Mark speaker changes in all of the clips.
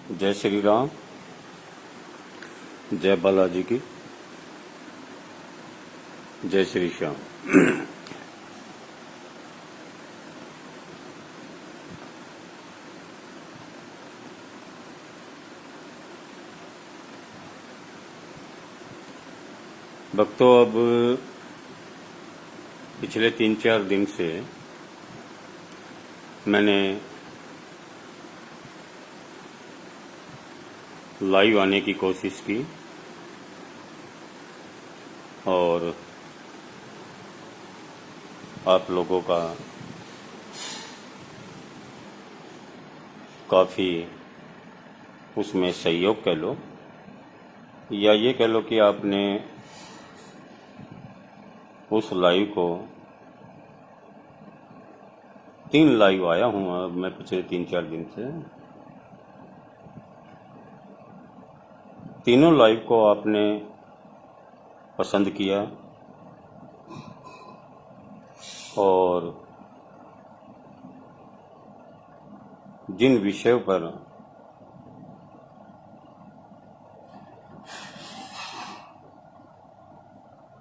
Speaker 1: जय श्री राम। जय बालाजी की। जय श्री श्याम। भक्तों, अब पिछले 3-4 दिन से मैंने लाइव आने की कोशिश की और आप लोगों का काफ़ी उसमें सहयोग कह लो या ये कह लो कि आपने उस लाइव को 3 लाइव आया हूँ अब मैं पिछले 3-4 दिन से, तीनों लाइव को आपने पसंद किया और जिन विषयों पर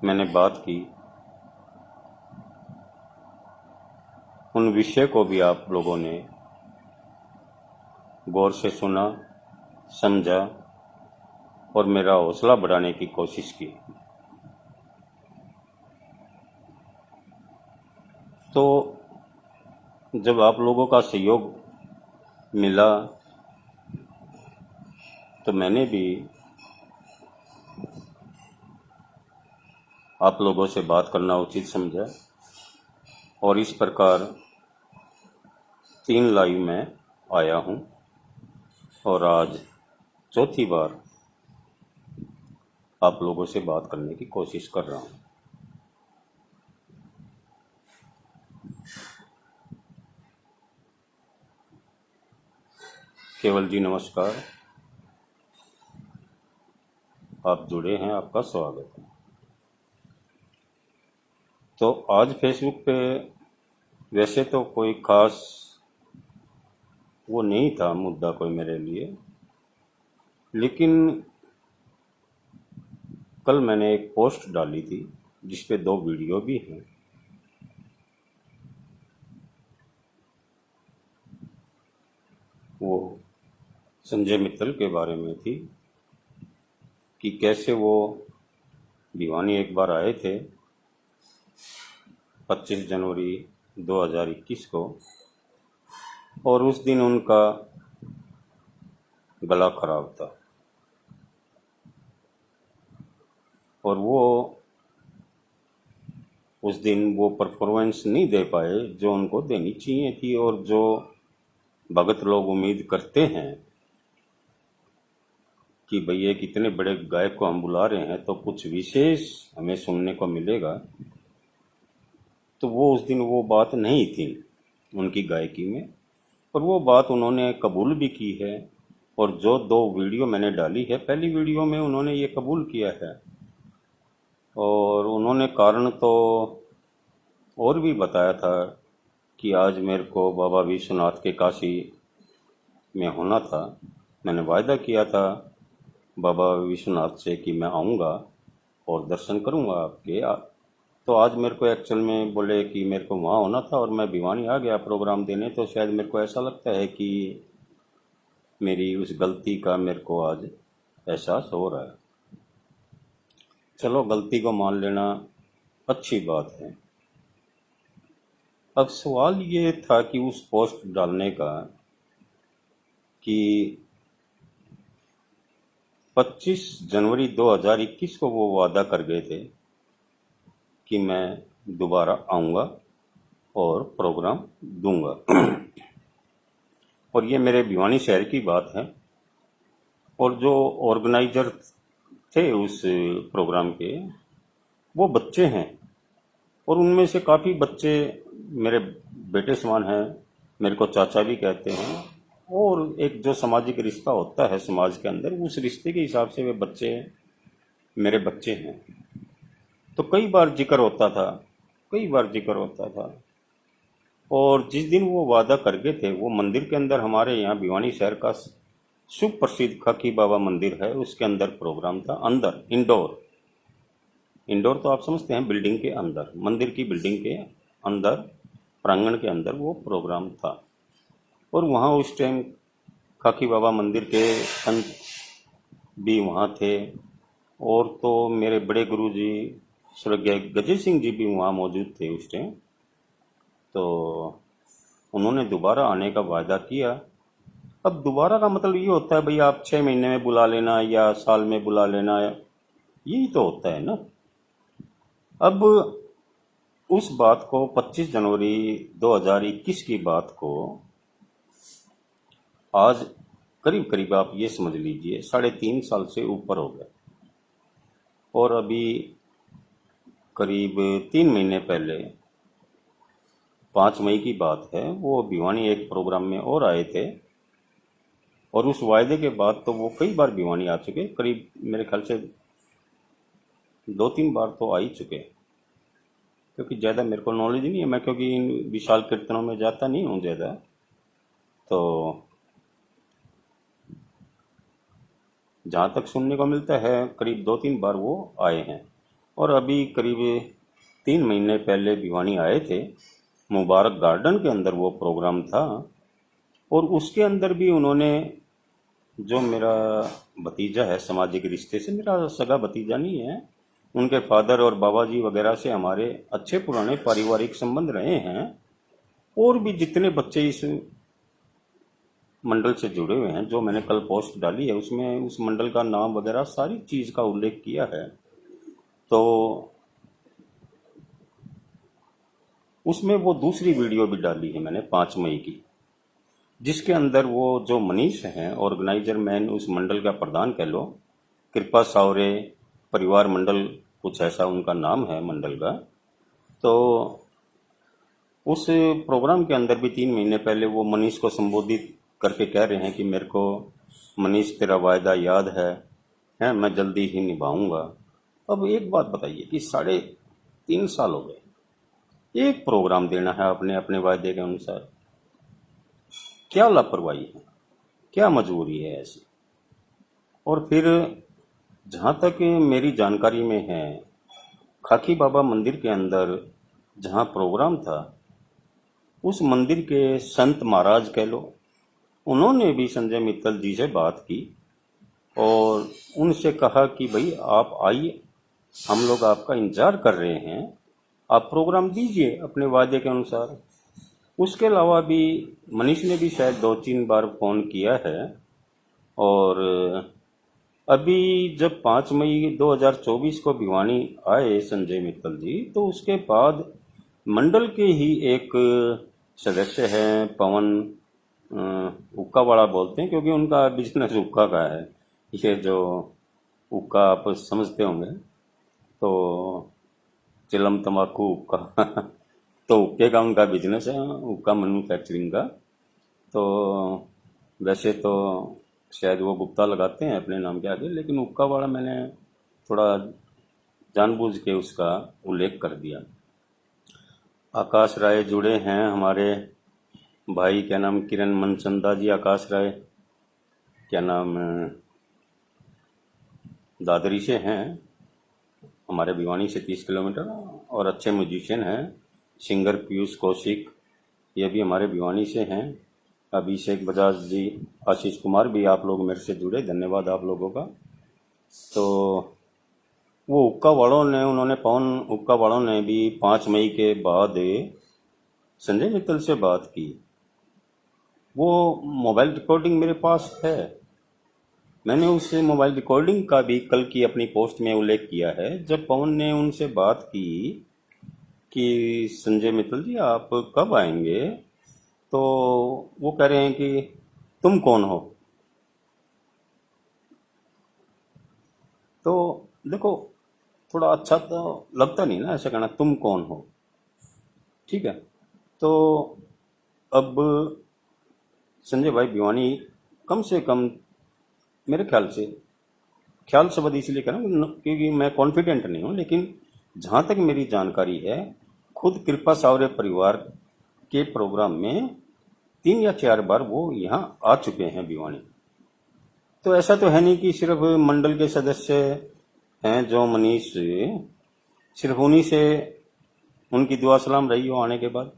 Speaker 1: मैंने बात की उन विषय को भी आप लोगों ने गौर से सुना, समझा और मेरा हौसला बढ़ाने की कोशिश की। तो जब आप लोगों का सहयोग मिला तो मैंने भी आप लोगों से बात करना उचित समझा और इस प्रकार 3 लाइव में आया हूँ और आज चौथी बार आप लोगों से बात करने की कोशिश कर रहा हूँ। केवल जी नमस्कार, आप जुड़े हैं, आपका स्वागत है। तो आज फेसबुक पे वैसे तो कोई खास वो नहीं था मुद्दा कोई मेरे लिए, लेकिन कल मैंने एक पोस्ट डाली थी जिसपे 2 वीडियो भी हैं। वो संजय मित्तल के बारे में थी कि कैसे वो भिवानी एक बार आए थे 25 जनवरी 2021 को और उस दिन उनका गला खराब था और वो उस दिन वो परफॉर्मेंस नहीं दे पाए जो उनको देनी चाहिए थी और जो भगत लोग उम्मीद करते हैं कि भैया कितने बड़े गायक को हम बुला रहे हैं तो कुछ विशेष हमें सुनने को मिलेगा। तो वो उस दिन वो बात नहीं थी उनकी गायकी में और वो बात उन्होंने कबूल भी की है और जो 2 वीडियो मैंने डाली है, पहली वीडियो में उन्होंने ये कबूल किया है और उन्होंने कारण तो और भी बताया था कि आज मेरे को बाबा विश्वनाथ के काशी में होना था, मैंने वायदा किया था बाबा विश्वनाथ से कि मैं आऊँगा और दर्शन करूँगा आपके। तो आज मेरे को एक्चुअल में बोले कि मेरे को वहाँ होना था और मैं भिवानी आ गया प्रोग्राम देने, तो शायद मेरे को ऐसा लगता है कि मेरी उस गलती का मेरे को आज एहसास हो रहा है। चलो, गलती को मान लेना अच्छी बात है। अब सवाल ये था कि उस पोस्ट डालने का कि 25 जनवरी 2021 को वो वादा कर गए थे कि मैं दोबारा आऊँगा और प्रोग्राम दूंगा और ये मेरे भिवानी शहर की बात है और जो ऑर्गेनाइजर थे उस प्रोग्राम के वो बच्चे हैं और उनमें से काफ़ी बच्चे मेरे बेटे समान हैं, मेरे को चाचा भी कहते हैं और एक जो सामाजिक रिश्ता होता है समाज के अंदर, उस रिश्ते के हिसाब से वे बच्चे मेरे बच्चे हैं। तो कई बार जिक्र होता था और जिस दिन वो वादा कर गए थे वो मंदिर के अंदर हमारे यहाँ भिवानी शहर का सुप्रसिद्ध खाकी बाबा मंदिर है, उसके अंदर प्रोग्राम था। अंदर इंडोर, इंडोर तो आप समझते हैं, बिल्डिंग के अंदर, मंदिर की बिल्डिंग के अंदर, प्रांगण के अंदर वो प्रोग्राम था। और वहाँ उस टाइम खाकी बाबा मंदिर के संत भी वहाँ थे, और तो मेरे बड़े गुरु जी स्वर्गीय गजय सिंह जी भी वहाँ मौजूद थे उस टाइम। तो उन्होंने दोबारा आने का वायदा किया। अब दोबारा का मतलब ये होता है भाई, आप 6 महीने में बुला लेना या साल में बुला लेना, यही तो होता है ना। अब उस बात को 25 जनवरी 2021 की बात को आज करीब करीब आप ये समझ लीजिए 3.5 साल से ऊपर हो गए। और अभी करीब 3 महीने पहले 5 मई की बात है, वो भिवानी एक प्रोग्राम में और आए थे। और उस वायदे के बाद तो वो कई बार भिवानी आ चुके, करीब मेरे ख्याल से 2-3 बार तो आ ही चुके। क्योंकि ज़्यादा मेरे को नॉलेज नहीं है, मैं क्योंकि इन विशाल कीर्तनों में जाता नहीं हूँ ज़्यादा, तो जहाँ तक सुनने को मिलता है करीब 2-3 बार वो आए हैं। और अभी करीब 3 महीने पहले भिवानी आए थे, मुबारक गार्डन के अंदर वो प्रोग्राम था। और उसके अंदर भी उन्होंने, जो मेरा भतीजा है सामाजिक रिश्ते से, मेरा सगा भतीजा नहीं है, उनके फादर और बाबा जी वगैरह से हमारे अच्छे पुराने पारिवारिक संबंध रहे हैं। और भी जितने बच्चे इस मंडल से जुड़े हुए हैं, जो मैंने कल पोस्ट डाली है उसमें उस मंडल का नाम वगैरह सारी चीज़ का उल्लेख किया है। तो उसमें वो दूसरी वीडियो भी डाली है मैंने 5 मई की, जिसके अंदर वो जो मनीष हैं, ऑर्गेनाइजर मैन उस मंडल का प्रधान कह लो, कृपा सावरे परिवार मंडल, कुछ ऐसा उनका नाम है मंडल का। तो उस प्रोग्राम के अंदर भी 3 महीने पहले वो मनीष को संबोधित करके कह रहे हैं कि मेरे को मनीष तेरा वायदा याद है मैं जल्दी ही निभाऊंगा। अब एक बात बताइए कि 3.5 साल हो गए, एक प्रोग्राम देना है अपने अपने वायदे के अनुसार, क्या लापरवाही है, क्या मजबूरी है ऐसी। और फिर जहाँ तक मेरी जानकारी में है, खाकी बाबा मंदिर के अंदर जहाँ प्रोग्राम था, उस मंदिर के संत महाराज कह लो, उन्होंने भी संजय मित्तल जी से बात की और उनसे कहा कि भाई आप आइए, हम लोग आपका इंतजार कर रहे हैं, आप प्रोग्राम दीजिए अपने वादे के अनुसार। उसके अलावा भी मनीष ने भी शायद 2-3 बार फ़ोन किया है। और अभी जब 5 मई 2024 को भिवानी आए संजय मित्तल जी, तो उसके बाद मंडल के ही एक सदस्य हैं पवन, हुक्का वाला बोलते हैं क्योंकि उनका बिजनेस हुक्का का है, ये जो हुक्का आप समझते होंगे, तो चिलम तंबाकू हुक्का तो हुक्के का उनका बिजनेस है, हुक्का मैन्युफैक्चरिंग का। तो वैसे तो शायद वो गुप्ता लगाते हैं अपने नाम के आगे, लेकिन हुक्का वाला मैंने थोड़ा जानबूझ के उसका उल्लेख कर दिया। आकाश राय जुड़े हैं हमारे भाई, क्या नाम, किरण मनचंदा जी, आकाश राय क्या नाम दादरी से हैं, हमारे भिवानी से 30 किलोमीटर, और अच्छे म्यूजिशियन हैं। सिंगर पीयूष कौशिक, ये भी हमारे भिवानी से हैं। अभिषेक बजाज जी, आशीष कुमार भी, आप लोग मेरे से जुड़े, धन्यवाद आप लोगों का। तो वो हुक्का वालों ने, उन्होंने पवन हुक्का वालों ने भी 5 मई के बाद संजय मित्तल से बात की। वो मोबाइल रिकॉर्डिंग मेरे पास है, मैंने उस मोबाइल रिकॉर्डिंग का भी कल की अपनी पोस्ट में उल्लेख किया है। जब पवन ने उनसे बात की कि संजय मित्तल जी आप कब आएंगे, तो वो कह रहे हैं कि तुम कौन हो। तो देखो, थोड़ा अच्छा तो लगता नहीं ना ऐसा कहना, तुम कौन हो, ठीक है। तो अब संजय भाई भिवानी कम से कम, मेरे ख्याल से बद इसलिए कह रहा हूँ क्योंकि मैं कॉन्फिडेंट नहीं हूँ, लेकिन जहाँ तक मेरी जानकारी है, खुद कृपा सावरे परिवार के प्रोग्राम में 3 या 4 बार वो यहाँ आ चुके हैं भिवानी। तो ऐसा तो है नहीं कि सिर्फ मंडल के सदस्य हैं जो मनीष, सिर्फ उन्हीं से उनकी दुआ सलाम रही हो आने के बाद।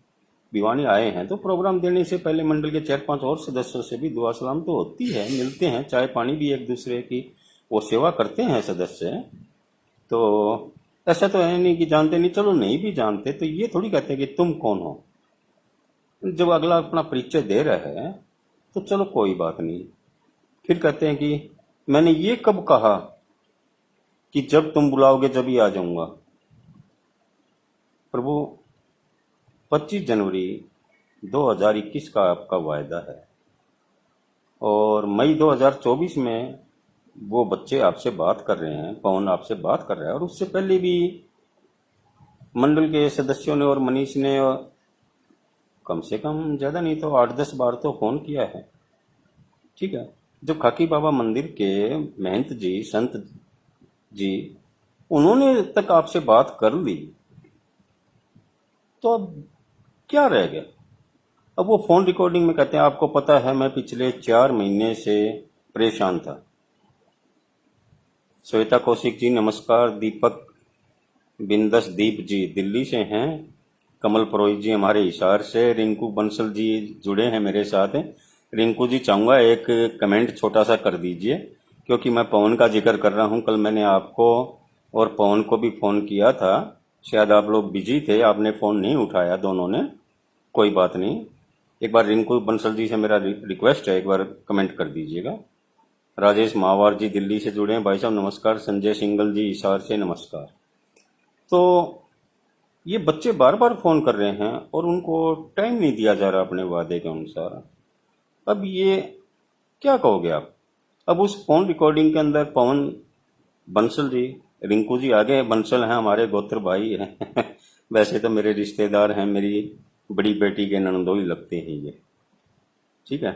Speaker 1: भिवानी आए हैं तो प्रोग्राम देने से पहले मंडल के 4-5 और सदस्यों से भी दुआ सलाम तो होती है, मिलते हैं, चाय पानी भी एक दूसरे की वो सेवा करते हैं सदस्य। तो ऐसा तो है नहीं कि जानते नहीं, चलो नहीं भी जानते तो ये थोड़ी कहते हैं कि तुम कौन हो। जब अगला अपना परिचय दे रहा है तो चलो कोई बात नहीं। फिर कहते हैं कि मैंने ये कब कहा कि जब तुम बुलाओगे जब ही आ जाऊंगा। प्रभु, 25 जनवरी 2021 का आपका वायदा है और मई 2024 में वो बच्चे आपसे बात कर रहे हैं, पवन आपसे बात कर रहा है, और उससे पहले भी मंडल के सदस्यों ने और मनीष ने कम से कम ज़्यादा नहीं तो 8-10 बार तो फ़ोन किया है। ठीक है, जब खाकी बाबा मंदिर के महंत जी, संत जी, उन्होंने तक आपसे बात कर ली तो अब क्या रह गया। अब वो फोन रिकॉर्डिंग में कहते हैं आपको पता है मैं पिछले 4 महीने से परेशान था। श्वेता कौशिक जी नमस्कार, दीपक बिंदस दीप जी दिल्ली से हैं, कमल पुरोहित जी हमारे हिसार से, रिंकू बंसल जी जुड़े हैं मेरे साथ। रिंकू जी चाहूँगा एक कमेंट छोटा सा कर दीजिए क्योंकि मैं पवन का जिक्र कर रहा हूँ। कल मैंने आपको और पवन को भी फ़ोन किया था, शायद आप लोग बिजी थे, आपने फ़ोन नहीं उठाया दोनों ने, कोई बात नहीं। एक बार रिंकू बंसल जी से मेरा रिक्वेस्ट है, एक बार कमेंट कर दीजिएगा। राजेश मावार जी दिल्ली से जुड़े हैं, भाई साहब नमस्कार। संजय सिंगल जी हिसार से नमस्कार। तो ये बच्चे बार बार फ़ोन कर रहे हैं और उनको टाइम नहीं दिया जा रहा अपने वादे के अनुसार। अब ये क्या कहोगे आप। अब उस फोन रिकॉर्डिंग के अंदर पवन बंसल जी, रिंकू जी आगे बंसल हैं, हमारे गोत्र भाई हैं वैसे तो मेरे रिश्तेदार हैं, मेरी बड़ी बेटी के ननदोई लगते हैं ये। ठीक है,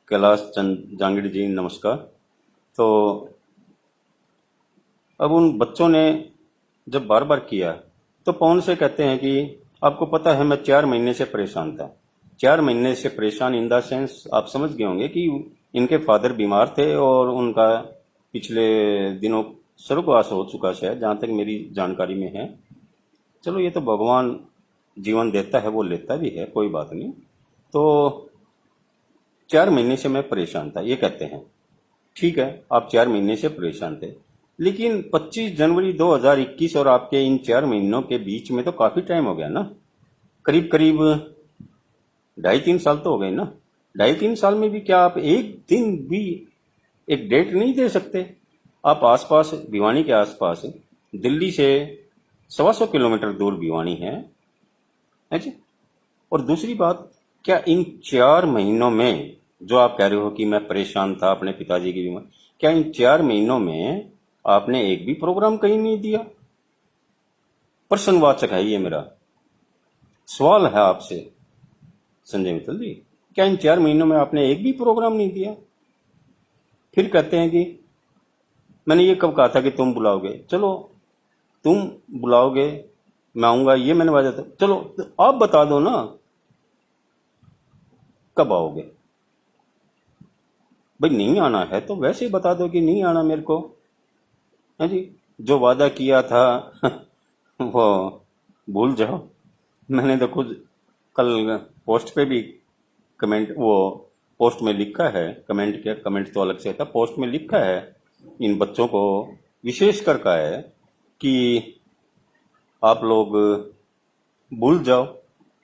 Speaker 1: कैलाश चंद जांगड़ जी नमस्कार। तो अब उन बच्चों ने जब बार बार किया तो पवन से कहते हैं कि आपको पता है मैं 4 महीने से परेशान था। 4 महीने से परेशान इन द सेंस आप समझ गए होंगे कि इनके फादर बीमार थे और उनका पिछले दिनों स्वर्गवास हो चुका है, जहाँ तक मेरी जानकारी में है। चलो ये तो भगवान जीवन देता है, वो लेता भी है, कोई बात नहीं। तो 4 महीने से मैं परेशान था, ये कहते हैं। ठीक है, आप 4 महीने से परेशान थे, लेकिन 25 जनवरी 2021 और आपके इन 4 महीनों के बीच में तो काफी टाइम हो गया ना, करीब करीब 2.5-3 साल तो हो गए ना। 2.5-3 साल में भी क्या आप एक दिन भी एक डेट नहीं दे सकते। आप आसपास भिवानी के आसपास दिल्ली से 125 किलोमीटर दूर भिवानी है जी। और दूसरी बात, क्या इन 4 महीनों में जो आप कह रहे हो कि मैं परेशान था अपने पिताजी की बीमारी, क्या इन 4 महीनों में आपने एक भी प्रोग्राम कहीं नहीं दिया। प्रश्नवाचक है ये मेरा सवाल है आपसे संजय मित्तल जी, क्या इन 4 महीनों में आपने एक भी प्रोग्राम नहीं दिया। फिर कहते हैं कि मैंने ये कब कहा था कि तुम बुलाओगे। चलो तुम बुलाओगे मैं आऊंगा, ये मैंने वादा था। चलो तो आप बता दो ना कब आओगे। भाई नहीं आना है तो वैसे ही बता दो कि नहीं आना मेरे को, है जी। जो वादा किया था वो भूल जाओ। मैंने तो खुद कल पोस्ट पे भी कमेंट, वो पोस्ट में लिखा है, कमेंट किया, कमेंट तो अलग से था, पोस्ट में लिखा है, इन बच्चों को विशेष कर कहा है कि आप लोग भूल जाओ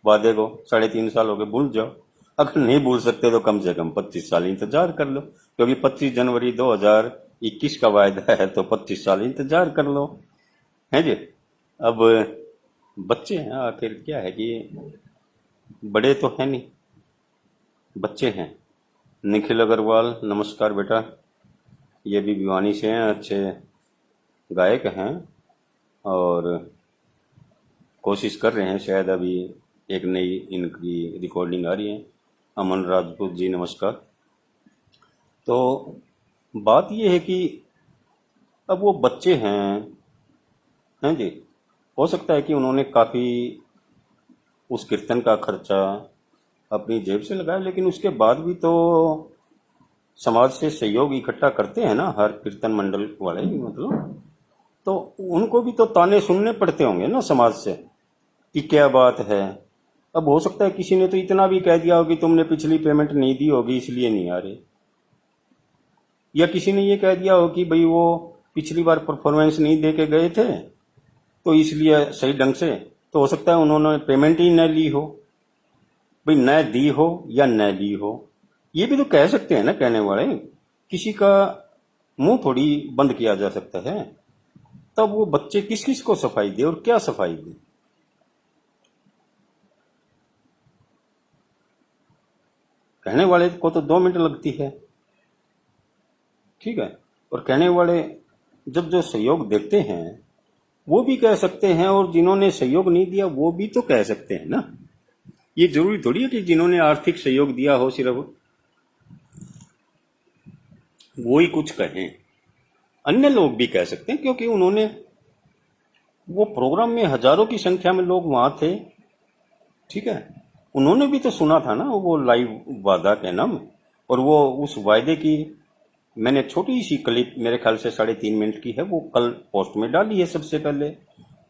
Speaker 1: वादे को। 3.5 साल हो गए, भूल जाओ। अगर नहीं भूल सकते तो कम से कम 25 साल इंतजार कर लो, क्योंकि 25 जनवरी 2021 का वायदा है तो 25 साल इंतजार कर लो, है जी। अब बच्चे हैं, आखिर क्या है कि बड़े तो हैं नहीं, बच्चे हैं। निखिल अग्रवाल नमस्कार बेटा, ये भी भिवानी से हैं, अच्छे गायक हैं और कोशिश कर रहे हैं, शायद अभी एक नई इनकी रिकॉर्डिंग आ रही है। अमन राजपूत जी नमस्कार। तो बात ये है कि अब वो बच्चे हैं जी, हो सकता है कि उन्होंने काफ़ी उस कीर्तन का खर्चा अपनी जेब से लगाया, लेकिन उसके बाद भी तो समाज से सहयोग इकट्ठा करते हैं ना हर कीर्तन मंडल वाले, मतलब तो उनको भी तो ताने सुनने पड़ते होंगे ना समाज से कि क्या बात है। अब हो सकता है किसी ने तो इतना भी कह दिया हो कि तुमने पिछली पेमेंट नहीं दी होगी इसलिए नहीं आ रहे, या किसी ने ये कह दिया हो कि भाई वो पिछली बार परफॉर्मेंस नहीं दे के गए थे तो इसलिए सही ढंग से, तो हो सकता है उन्होंने पेमेंट ही न ली हो, भाई न दी हो या न ली हो। ये भी तो कह सकते हैं ना कहने वाले, किसी का मुंह थोड़ी बंद किया जा सकता है। तब वो बच्चे किस किस को सफाई दे और क्या सफाई दे। कहने वाले को तो 2 मिनट लगती है, ठीक है, और कहने वाले जब जो सहयोग देते हैं वो भी कह सकते हैं, और जिन्होंने सहयोग नहीं दिया वो भी तो कह सकते हैं ना। ये जरूरी थोड़ी है कि जिन्होंने आर्थिक सहयोग दिया हो सिर्फ वो ही कुछ कहें, अन्य लोग भी कह सकते हैं, क्योंकि उन्होंने वो प्रोग्राम में हजारों की संख्या में लोग वहां थे, ठीक है, उन्होंने भी तो सुना था ना वो लाइव वादा के नाम। और वो उस वायदे की मैंने छोटी सी क्लिप, मेरे ख्याल से 3.5 मिनट की है, वो कल पोस्ट में डाली है सबसे पहले,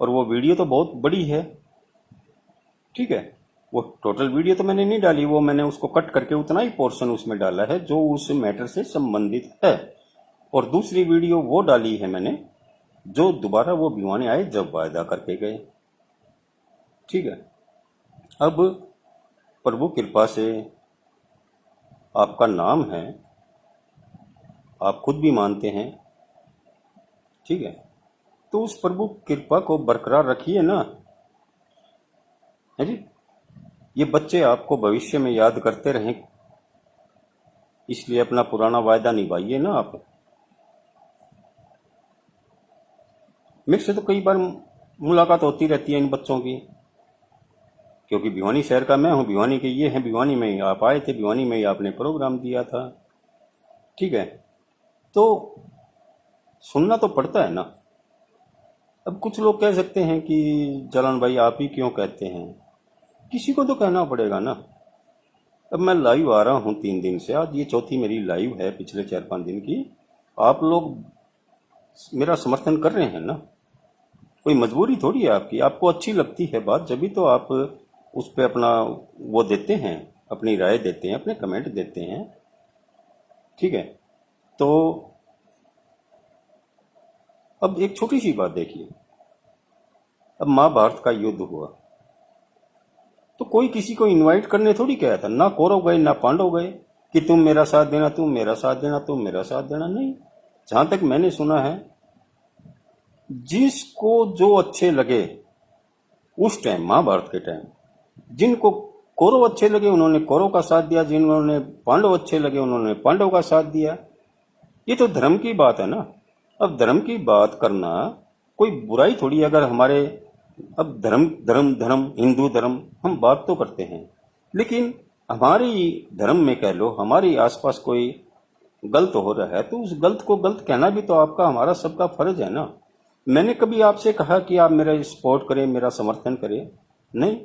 Speaker 1: और वो वीडियो तो बहुत बड़ी है, ठीक है। वो टोटल वीडियो तो मैंने नहीं डाली, वो मैंने उसको कट करके उतना ही पोर्शन उसमें डाला है जो उस मैटर से संबंधित है, और दूसरी वीडियो वो डाली है मैंने जो दोबारा वो भिवानी आए जब वायदा करके गए, ठीक है। अब प्रभु कृपा से आपका नाम है, आप खुद भी मानते हैं, ठीक है, तो उस प्रभु कृपा को बरकरार रखिए ना, है जी। ये बच्चे आपको भविष्य में याद करते रहें, इसलिए अपना पुराना वायदा निभाइए ना आप। मेरे से तो कई बार मुलाकात होती रहती है इन बच्चों की, क्योंकि भिवानी शहर का मैं हूं, भिवानी के ये हैं, भिवानी में ही आप आए थे, भिवानी में ही आपने प्रोग्राम दिया था, ठीक है, तो सुनना तो पड़ता है ना। अब कुछ लोग कह सकते हैं कि जलन भाई आप ही क्यों कहते हैं, किसी को तो कहना पड़ेगा ना। अब मैं लाइव आ रहा हूं 3 दिन से, आज ये चौथी मेरी लाइव है पिछले 4-5 दिन की, आप लोग मेरा समर्थन कर रहे हैं ना, कोई मजबूरी थोड़ी है आपकी, आपको अच्छी लगती है बात जब भी तो आप उस पर अपना वो देते हैं, अपनी राय देते हैं, अपने कमेंट देते हैं, ठीक है। तो अब एक छोटी सी बात देखिए, अब महाभारत का युद्ध हुआ तो कोई किसी को इनवाइट करने थोड़ी गया था, ना कौरव गए ना पांडव गए कि तुम मेरा साथ देना, तुम मेरा साथ देना, तुम मेरा साथ देना, नहीं। जहां तक मैंने सुना है जिसको जो अच्छे लगे उस टाइम, महाभारत के टाइम, जिनको कौरव अच्छे लगे उन्होंने कौरव का साथ दिया, जिन्होंने पांडव अच्छे लगे उन्होंने पांडव का साथ दिया। ये तो धर्म की बात है ना। अब धर्म की बात करना कोई बुराई थोड़ी, अगर हमारे अब धर्म धर्म धर्म हिंदू धर्म हम बात तो करते हैं, लेकिन हमारे धर्म में कह लो हमारे आसपास कोई गलत हो रहा है तो उस गलत को गलत कहना भी तो आपका हमारा सबका फर्ज है ना। मैंने कभी आपसे कहा कि आप मेरा सपोर्ट करें, मेरा समर्थन करें, नहीं।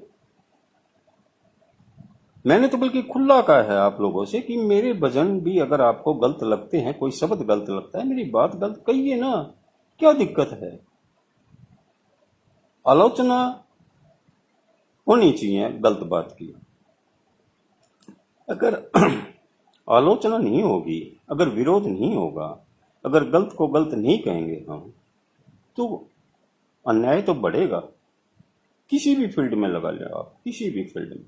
Speaker 1: मैंने तो बल्कि खुला कहा है आप लोगों से कि मेरे भजन भी अगर आपको गलत लगते हैं, कोई शब्द गलत लगता है, मेरी बात गलत कहिए ना, क्या दिक्कत है। आलोचना होनी चाहिए गलत बात की। अगर आलोचना नहीं होगी, अगर विरोध नहीं होगा, अगर गलत को गलत नहीं कहेंगे हम, तो अन्याय तो बढ़ेगा। किसी भी फील्ड में लगा ले आप, किसी भी फील्ड में।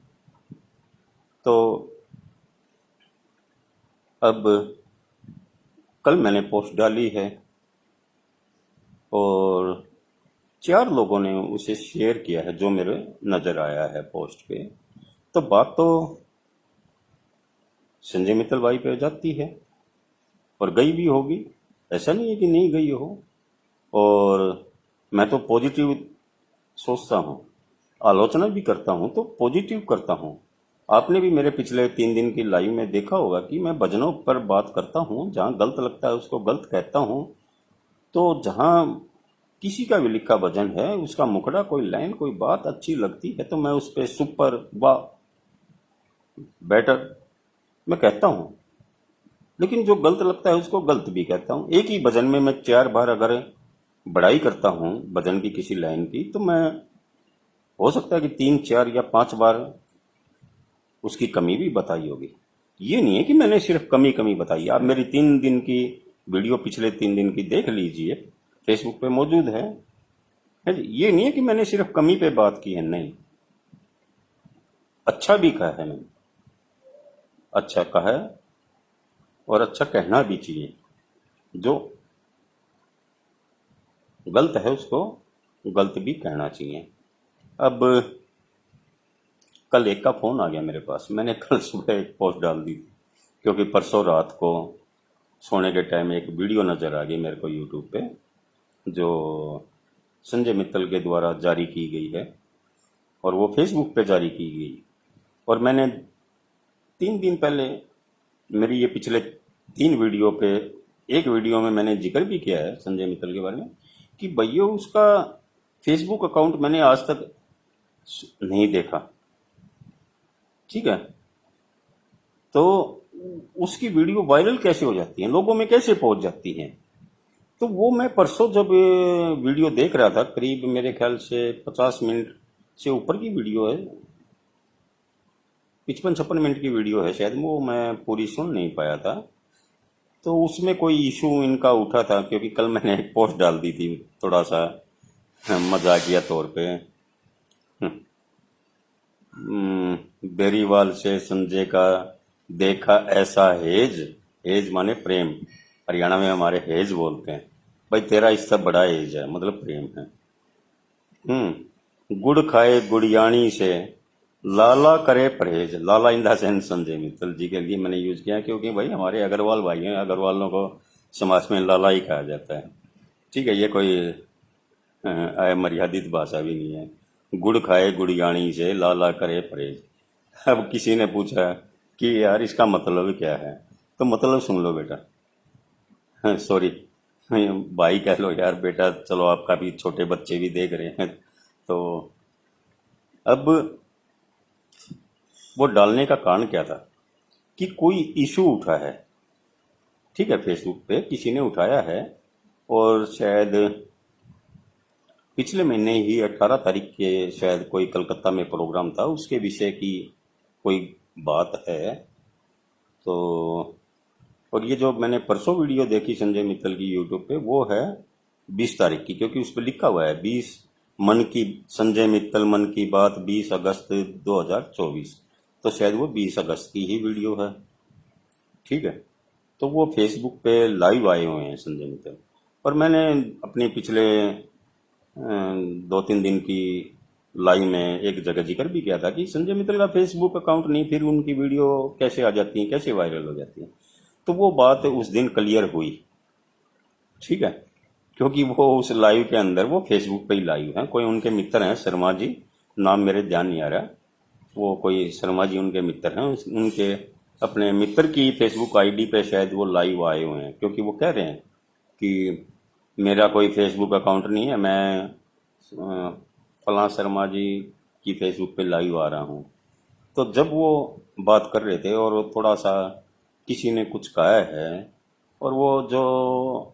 Speaker 1: तो अब कल मैंने पोस्ट डाली है और 4 लोगों ने उसे शेयर किया है जो मेरे नजर आया है पोस्ट पे। तो बात तो संजय मित्तल भाई पे जाती है और गई भी होगी, ऐसा नहीं है कि नहीं गई हो। और मैं तो पॉजिटिव सोचता हूँ, आलोचना भी करता हूँ तो पॉजिटिव करता हूँ। आपने भी मेरे पिछले 3 दिन की लाइव में देखा होगा कि मैं भजनों पर बात करता हूँ, जहाँ गलत लगता है उसको गलत कहता हूँ। तो जहाँ किसी का भी लिखा भजन है, उसका मुखड़ा, कोई लाइन, कोई बात अच्छी लगती है तो मैं उस पर सुपर, वाह, बेटर मैं कहता हूँ। लेकिन जो गलत लगता है उसको गलत भी कहता हूँ। एक ही भजन में मैं 4 बार अगर बड़ाई करता हूँ भजन की किसी लाइन की, तो मैं हो सकता है कि 3, 4 या 5 बार उसकी कमी भी बताई होगी। ये नहीं है कि मैंने सिर्फ कमी कमी बताई। आप मेरी 3 दिन की वीडियो पिछले 3 दिन की देख लीजिए, फेसबुक पे मौजूद है जी। ये नहीं है कि मैंने सिर्फ कमी पे बात की है, नहीं, अच्छा भी कहा है मैंने, अच्छा कहा है और अच्छा कहना भी चाहिए। जो गलत है उसको गलत भी कहना चाहिए। अब कल एक का फोन आ गया मेरे पास, मैंने कल सुबह एक पोस्ट डाल दी थी, क्योंकि परसों रात को सोने के टाइम एक वीडियो नजर आ गई मेरे को यूट्यूब पे, जो संजय मित्तल के द्वारा जारी की गई है और वो फेसबुक पे जारी की गई। और मैंने 3 दिन पहले मेरी ये पिछले 3 वीडियो पे, एक वीडियो में मैंने जिक्र भी किया है संजय मित्तल के बारे में कि भैया उसका फेसबुक अकाउंट मैंने आज तक नहीं देखा, ठीक है। तो उसकी वीडियो वायरल कैसे हो जाती है, लोगों में कैसे पहुंच जाती है? तो वो मैं परसों जब वीडियो देख रहा था, करीब मेरे ख्याल से 50 मिनट से ऊपर की वीडियो है, 55-56 मिनट की वीडियो है शायद, वो मैं पूरी सुन नहीं पाया था। तो उसमें कोई इशू इनका उठा था, क्योंकि कल मैंने एक पोस्ट डाल दी थी थोड़ा सा मजाकिया तौर पे, बेरीवाल से संजय का देखा ऐसा हेज, हेज माने प्रेम, हरियाणा में हमारे हेज बोलते हैं, भाई तेरा इससे बड़ा हेज है, मतलब प्रेम है। गुड़ खाए गुड़ियानी से लाला करे परहेज, लाला in the sense Sanjay Mittal ji के लिए मैंने यूज किया, क्योंकि भाई हमारे अग्रवाल भाई हैं, अग्रवालों को समाज में लाला ही कहा जाता है, ठीक है। ये कोई मर्यादित भाषा भी नहीं है। गुड़ खाए गुड़ियानी से लाला करे परहेज। अब किसी ने पूछा कि यार इसका मतलब क्या है, तो मतलब सुन लो बेटा, सॉरी भाई कह लो यार, बेटा चलो, आपका भी छोटे बच्चे भी देख रहे हैं। तो अब वो डालने का कारण क्या था कि कोई इशू उठा है, ठीक है, फेसबुक पे किसी ने उठाया है, और शायद पिछले महीने ही 18 तारीख के शायद कोई कलकत्ता में प्रोग्राम था, उसके विषय की कोई बात है। तो और ये जो मैंने परसों वीडियो देखी संजय मित्तल की यूट्यूब पे, वो है 20 तारीख की, क्योंकि उस पर लिखा हुआ है 20 मन की, संजय मित्तल मन की बात 20 अगस्त 2024, तो शायद वो 20 अगस्त की ही वीडियो है, ठीक है। तो वो फेसबुक पे लाइव आए हुए हैं संजय मित्तल, और मैंने अपने पिछले 2-3 दिन की लाइव में एक जगह जिक्र भी किया था कि संजय मित्तल का फेसबुक अकाउंट नहीं, फिर उनकी वीडियो कैसे आ जाती है, कैसे वायरल हो जाती है। तो वो बात उस दिन क्लियर हुई, ठीक है, क्योंकि वो उस लाइव के अंदर वो फेसबुक पे ही लाइव है, कोई उनके मित्र हैं शर्मा जी, नाम मेरे ध्यान नहीं आ रहा, वो कोई शर्मा जी उनके मित्र हैं, उनके अपने मित्र की फेसबुक आईडी पे शायद वो लाइव आए हुए हैं, क्योंकि वो कह रहे हैं कि मेरा कोई फेसबुक अकाउंट नहीं है, मैं फलां शर्मा जी की फेसबुक पे लाइव आ रहा हूँ। तो जब वो बात कर रहे थे और थोड़ा सा किसी ने कुछ कहा है, और वो जो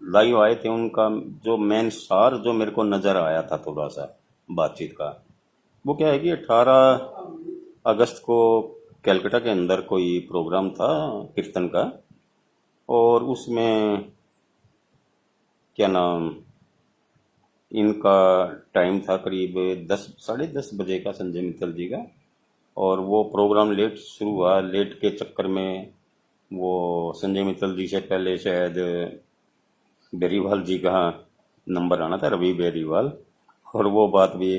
Speaker 1: लाइव आए थे उनका जो मेन सार जो मेरे को नज़र आया था थोड़ा सा बातचीत का, वो क्या है कि 18 अगस्त को कैलकाटा के अंदर कोई प्रोग्राम था कीर्तन का, और उसमें क्या नाम, इनका टाइम था करीब 10, 10:30 बजे का संजय मित्तल जी का, और वो प्रोग्राम लेट शुरू हुआ। लेट के चक्कर में वो संजय मित्तल जी से पहले शायद बेरीवाल जी का नंबर आना था, रवि बेरीवाल, और वो बात भी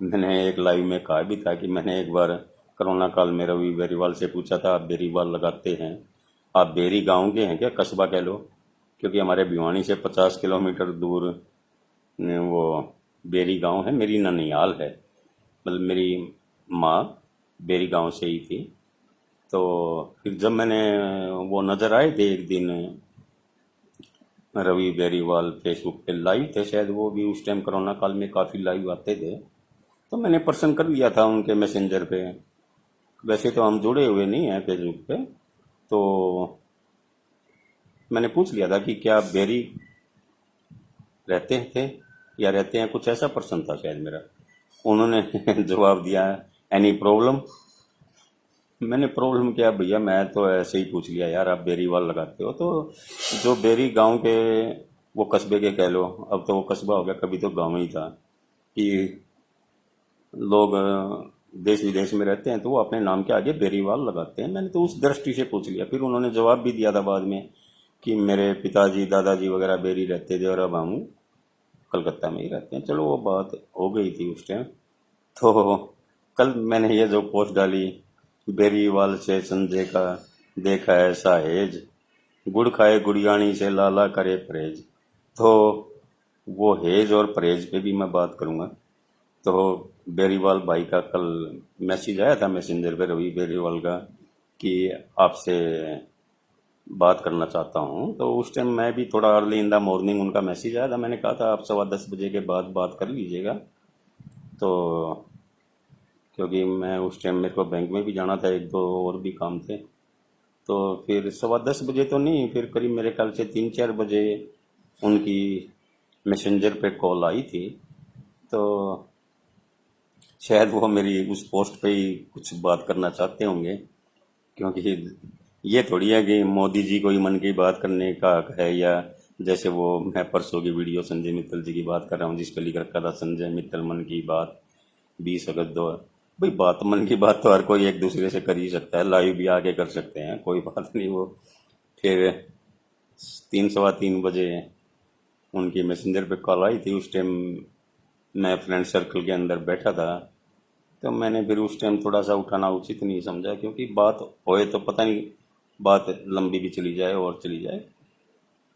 Speaker 1: मैंने एक लाइव में कहा भी था कि मैंने एक बार कोरोना काल में रवि बेरीवाल से पूछा था, आप बेरीवाल लगाते हैं, आप बेरी गांव के हैं क्या, कस्बा कह लो, क्योंकि हमारे भिवानी से 50 किलोमीटर दूर वो बेरी गांव है, मेरी ननियाल है, मतलब मेरी माँ बेरी गांव से ही थी। तो फिर जब मैंने, वो नज़र आए थे एक दिन रवि बेरीवाल फेसबुक पे लाइव थे, शायद वो भी उस टाइम कोरोना काल में काफ़ी लाइव आते थे, तो मैंने पर्सन कर लिया था उनके मैसेंजर पे। वैसे तो हम जुड़े हुए नहीं हैं फेसबुक पे, तो मैंने पूछ लिया था कि क्या बेरी रहते थे या रहते हैं, कुछ ऐसा प्रश्न था शायद मेरा। उन्होंने जवाब दिया, एनी प्रॉब्लम। मैंने प्रॉब्लम क्या भैया, मैं तो ऐसे ही पूछ लिया यार, आप बेरीवाल लगाते हो तो। जो बेरी गांव के, वो कस्बे के कह लो, अब तो वो कस्बा हो गया, कभी तो गांव ही था, कि लोग देश विदेश में रहते हैं तो वो अपने नाम के आगे बेरीवाल लगाते हैं। मैंने तो उस दृष्टि से पूछ लिया। फिर उन्होंने जवाब भी दिया था बाद में कि मेरे पिताजी दादाजी वगैरह बेरी रहते थे और अब हम कलकत्ता में ही रहते हैं। चलो वो बात हो गई थी उस टाइम। तो कल मैंने ये जो पोस्ट डाली, बेरीवाल से संजय का देखा है साहेज, गुड़ खाए गुड़ियानी से लाला करे परहेज। तो वो हेज और परहेज पे भी मैं बात करूंगा। तो बेरीवाल भाई का कल मैसेज आया था मैसेंजर पे, रवि बेरीवाल का, कि आपसे बात करना चाहता हूँ। तो उस टाइम मैं भी थोड़ा अर्ली इन द मॉर्निंग उनका मैसेज आया था। मैंने कहा था आप 10:15 बजे के बाद बात कर लीजिएगा। तो क्योंकि मैं उस टाइम, मेरे को बैंक में भी जाना था, एक दो और भी काम थे। तो फिर 10:15 बजे तो नहीं, फिर करीब मेरे ख्याल से 3-4 बजे उनकी मैसेंजर पे कॉल आई थी। तो शायद वो मेरी उस पोस्ट पे ही कुछ बात करना चाहते होंगे, क्योंकि ये थोड़ी है कि मोदी जी को ही मन की बात करने का हक है, या जैसे वो मैं परसों की वीडियो संजय मित्तल जी की बात कर रहा हूँ जिस पे लिख रखा था संजय मित्तल मन की बात 20 अगस्त 2। भाई बात, मन की बात तो हर कोई एक दूसरे से कर ही सकता है, लाइव भी आके कर सकते हैं, कोई बात नहीं। वो फिर 3-3:15 बजे उनकी मैसेंजर पे कॉल आई थी। उस टाइम मैं फ्रेंड सर्कल के अंदर बैठा था। तो मैंने फिर उस टाइम थोड़ा सा उठाना उचित नहीं समझा, क्योंकि बात होए तो पता नहीं बात लंबी भी चली जाए और चली जाए।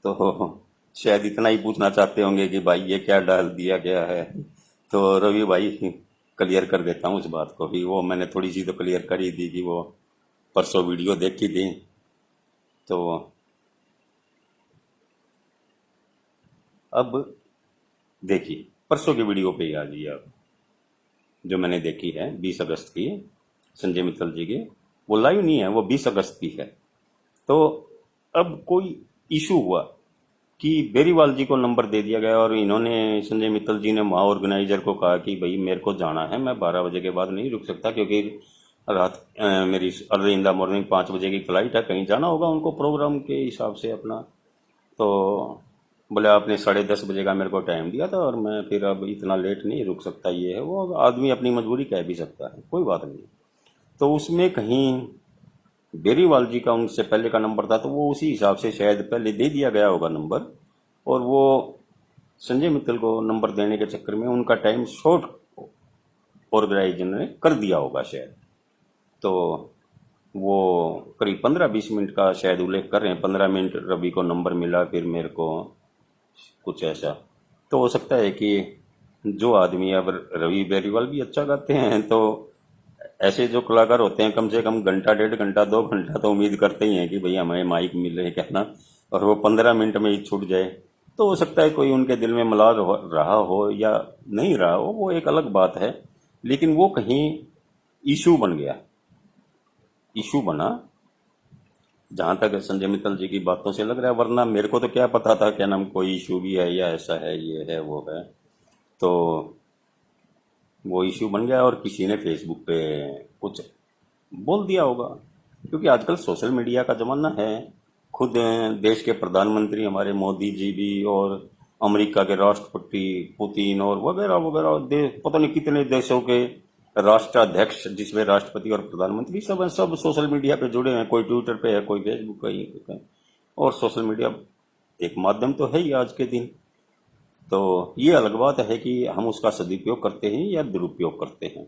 Speaker 1: तो शायद इतना ही पूछना चाहते होंगे कि भाई ये क्या डाल दिया गया है। तो रवि भाई, क्लियर कर देता हूँ उस बात को भी। वो मैंने थोड़ी सी तो क्लियर कर ही दी कि वो परसों वीडियो देखी थी। तो अब देखिए, परसों की वीडियो पे ही आ जाइए आप, जो मैंने देखी है 20 अगस्त की, संजय मित्तल जी की। वो लाइव नहीं है, वो 20 अगस्त की है। तो अब कोई इशू हुआ कि बेरीवाल जी को नंबर दे दिया गया, और इन्होंने, संजय मित्तल जी ने वहाँ ऑर्गेनाइजर को कहा कि भाई मेरे को जाना है, मैं 12 बजे के बाद नहीं रुक सकता, क्योंकि रात मेरी अर्ली इन द मॉर्निंग 5 बजे की फ्लाइट है, कहीं जाना होगा उनको प्रोग्राम के हिसाब से अपना। तो बोले आपने 10:30 बजे का मेरे को टाइम दिया था और मैं फिर अब इतना लेट नहीं रुक सकता, ये है वो। आदमी अपनी मजबूरी कह भी सकता है, कोई बात नहीं। तो उसमें कहीं बेरीवाल जी का उनसे पहले का नंबर था, तो वो उसी हिसाब से शायद पहले दे दिया गया होगा नंबर, और वो संजय मित्तल को नंबर देने के चक्कर में उनका टाइम शॉर्ट ऑर्गेनाइजर ने कर दिया होगा शायद। तो वो करीब 15-20 मिनट का शायद उल्लेख कर रहे हैं, 15 मिनट रवि को नंबर मिला, फिर मेरे को कुछ ऐसा। तो हो सकता है कि जो आदमी, अब रवि बेरीवाल भी अच्छा गाते हैं, तो ऐसे जो कलाकार होते हैं कम से कम घंटा 1.5 घंटा 2 घंटा तो उम्मीद करते ही हैं कि भैया हमें माइक मिले, कहना, और वो 15 मिनट में ही छूट जाए। तो हो सकता है कोई उनके दिल में मलाल रहा हो या नहीं रहा हो, वो एक अलग बात है। लेकिन वो कहीं इशू बन गया, इशू बना, जहां तक संजय मित्तल जी की बातों से लग रहा है। वरना मेरे को तो क्या पता था, क्या नाम, कोई इशू भी है या ऐसा है, ये है वो है। तो वो इश्यू बन गया और किसी ने फेसबुक पे कुछ बोल दिया होगा, क्योंकि आजकल सोशल मीडिया का जमाना है। खुद देश के प्रधानमंत्री हमारे मोदी जी भी, और अमेरिका के राष्ट्रपति पुतिन, और वगैरह वगैरह पता नहीं कितने देशों के राष्ट्राध्यक्ष, जिसमें राष्ट्रपति और प्रधानमंत्री सब हैं, सब सोशल मीडिया पे जुड़े हैं। कोई ट्विटर पे है, कोई फेसबुक पे है। और सोशल मीडिया एक माध्यम तो है ही आज के दिन। तो ये अलग बात है कि हम उसका सदुपयोग करते हैं या दुरुपयोग करते हैं।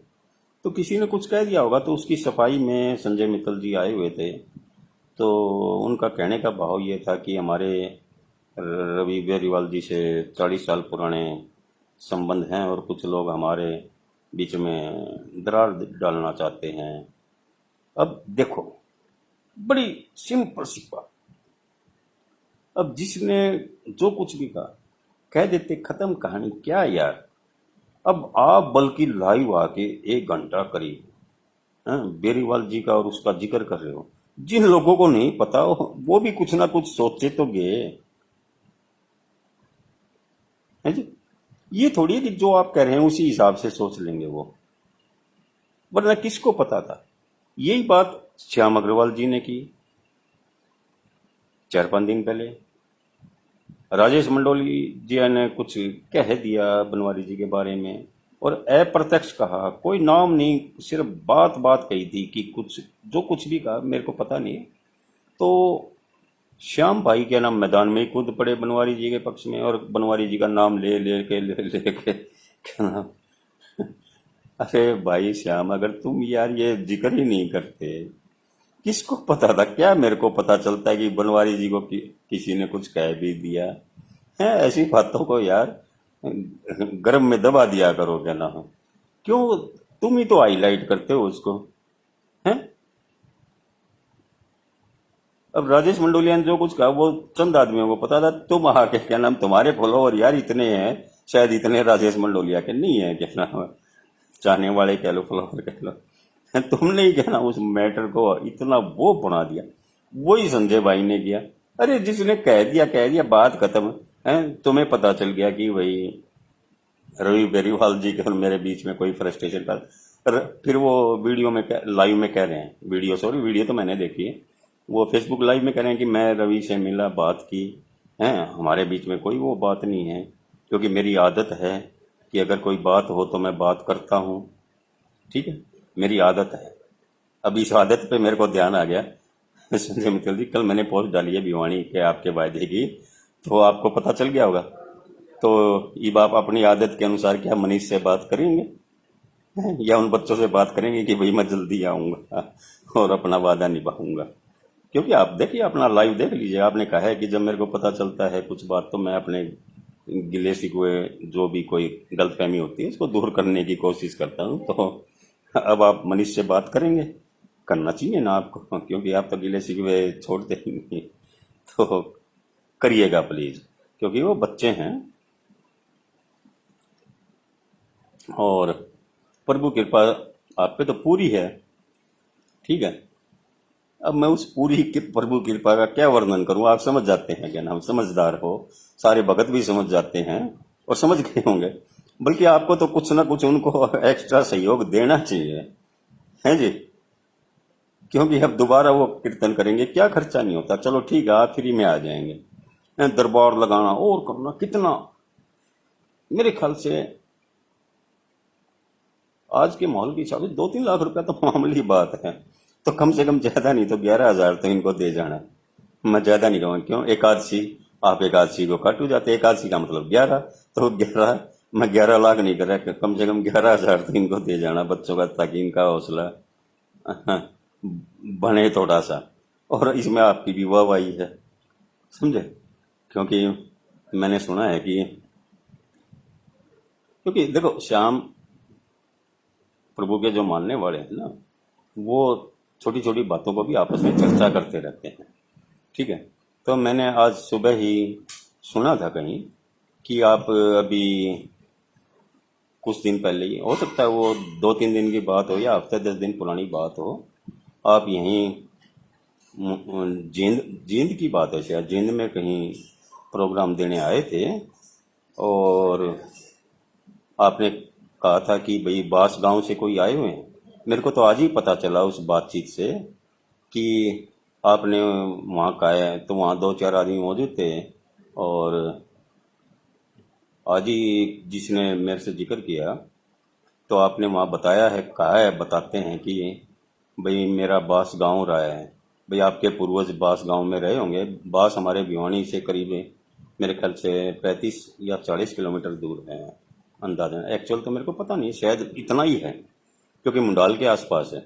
Speaker 1: तो किसी ने कुछ कह दिया होगा, तो उसकी सफाई में संजय मित्तल जी आए हुए थे। तो उनका कहने का भाव ये था कि हमारे रवि बेरीवाल जी से 40 साल पुराने संबंध हैं, और कुछ लोग हमारे बीच में दरार डालना चाहते हैं। अब देखो, बड़ी सिंपल सी बात, अब जिसने जो कुछ भी कहा कह देते, खत्म कहानी, क्या यार। अब आप बल्कि लाइव आके 1 घंटा करीब बेरीवाल जी का और उसका जिक्र कर रहे हो। जिन लोगों को नहीं पता वो भी कुछ ना कुछ सोचे तो गए, है जी। ये थोड़ी है कि जो आप कह रहे हैं उसी हिसाब से सोच लेंगे वो, वरना किसको पता था। यही बात श्याम अग्रवाल जी ने की 4-5 दिन पहले। राजेश मंडोली जी ने कुछ कह दिया बनवारी जी के बारे में, और अप्रत्यक्ष कहा, कोई नाम नहीं, सिर्फ बात बात कही थी कि कुछ जो कुछ भी कहा मेरे को पता नहीं। तो श्याम भाई के नाम मैदान में ही कूद पड़े बनवारी जी के पक्ष में, और बनवारी जी का नाम ले के क्या नाम, अरे भाई श्याम, अगर तुम यार ये जिक्र ही नहीं करते, किसको पता था? क्या मेरे को पता चलता है कि बनवारी जी को किसी ने कुछ कह भी दिया है? ऐसी बातों को यार गर्म में दबा दिया करो, क्या ना हो। क्यों? तुम ही तो हाईलाइट करते हो उसको, हैं? अब राजेश मंडोलिया ने जो कुछ कहा वो चंद आदमियों को पता था। तुम आके क्या नाम, तुम्हारे फॉलोअर यार इतने हैं, शायद इतने राजेश मंडोलिया के नहीं है, क्या नाम, चाहने वाले कह लो, फॉलोअर कह लो। तुमने ही क्या नाम उस मैटर को इतना वो बना दिया। वही संजय भाई ने किया। अरे जिसने कह दिया, बात खत्म है। तुम्हें पता चल गया कि भाई रवि बेरीवाल जी के और मेरे बीच में कोई फ्रस्ट्रेशन था। फिर वो वीडियो में लाइव में कह रहे हैं, वीडियो तो मैंने देखी है, वो फेसबुक लाइव में कह रहे हैं कि मैं रवि से मिला, बात की है, हमारे बीच में कोई वो बात नहीं है, क्योंकि मेरी आदत है कि अगर कोई बात हो तो मैं बात करता हूँ। ठीक है, मेरी आदत है। अब इस आदत पे मेरे को ध्यान आ गया, संजय मित्तल जी, कल मैंने पोस्ट डाली है भिवानी के आपके वायदे की, तो आपको पता चल गया होगा। तो ये आप अपनी आदत के अनुसार क्या मनीष से बात करेंगे, या उन बच्चों से बात करेंगे कि भाई मैं जल्दी आऊंगा और अपना वादा निभाऊंगा? क्योंकि आप देखिए, अपना लाइव देख लीजिए, आपने कहा है कि जब मेरे को पता चलता है कुछ बात तो मैं अपने गिले शिकवे, जो भी कोई गलतफहमी होती है उसको दूर करने की कोशिश करता हूँ। तो अब आप मनीष से बात करेंगे, करना चाहिए ना आपको, क्योंकि आप तो गिले शिकवे छोड़ते ही नहीं। तो करिएगा प्लीज, क्योंकि वो बच्चे हैं, और प्रभु कृपा आप पे तो पूरी है। ठीक है, अब मैं उस पूरी की प्रभु कृपा का क्या वर्णन करूं, आप समझ जाते हैं, क्या नाम, समझदार हो, सारे भगत भी समझ जाते हैं और समझ गए होंगे। बल्कि आपको तो कुछ ना कुछ उनको एक्स्ट्रा सहयोग देना चाहिए, है जी। क्योंकि अब दोबारा वो कीर्तन करेंगे, क्या खर्चा नहीं होता, चलो ठीक है आप फ्री में आ जाएंगे। दरबार लगाना और करना कितना, मेरे ख्याल से आज के माहौल के हिसाब से 2-3 लाख रुपया तो मामूली बात है। तो कम से कम ज्यादा नहीं तो 11,000 तो इनको दे जाना है। मैं ज्यादा नहीं कहूँगा, क्यों, एकादशी, आप एकादशी को काट हो जाते, एकादशी का मतलब 11, तो 11, मैं 11 लाख नहीं कर रहा, कम से कम 11,000 तो इनको दे जाना बच्चों का, ताकि इनका हौसला बने थोड़ा सा। और इसमें आपकी भी वाहवाही है, समझे। क्योंकि मैंने सुना है कि, क्योंकि देखो श्याम प्रभु के जो मानने वाले हैं ना, वो छोटी छोटी बातों को भी आपस में चर्चा करते रहते हैं। ठीक है, तो मैंने आज सुबह ही सुना था कहीं कि आप अभी कुछ दिन पहले ही, हो सकता है वो 2-3 दिन की बात हो या हफ्ते 10 दिन पुरानी बात हो, आप यहीं जींद जींद की बात है शायद, जींद में कहीं प्रोग्राम देने आए थे, और आपने कहा था कि भाई बास गांव से कोई आए हुए हैं। मेरे को तो आज ही पता चला उस बातचीत से कि आपने वहाँ कहा है, तो वहाँ 2-4 आदमी मौजूद थे, और आज ही जिसने मेरे से जिक्र किया, तो आपने वहाँ बताया है, कहा है, बताते हैं कि भाई मेरा बास गांव रहा है। भाई आपके पूर्वज बास गांव में रहे होंगे। बास हमारे भिवानी से करीब मेरे ख्याल से 35 या 40 किलोमीटर दूर है अंदाजन। एक्चुअल तो मेरे को पता नहीं, शायद इतना ही है, क्योंकि मुंडाल के आसपास है।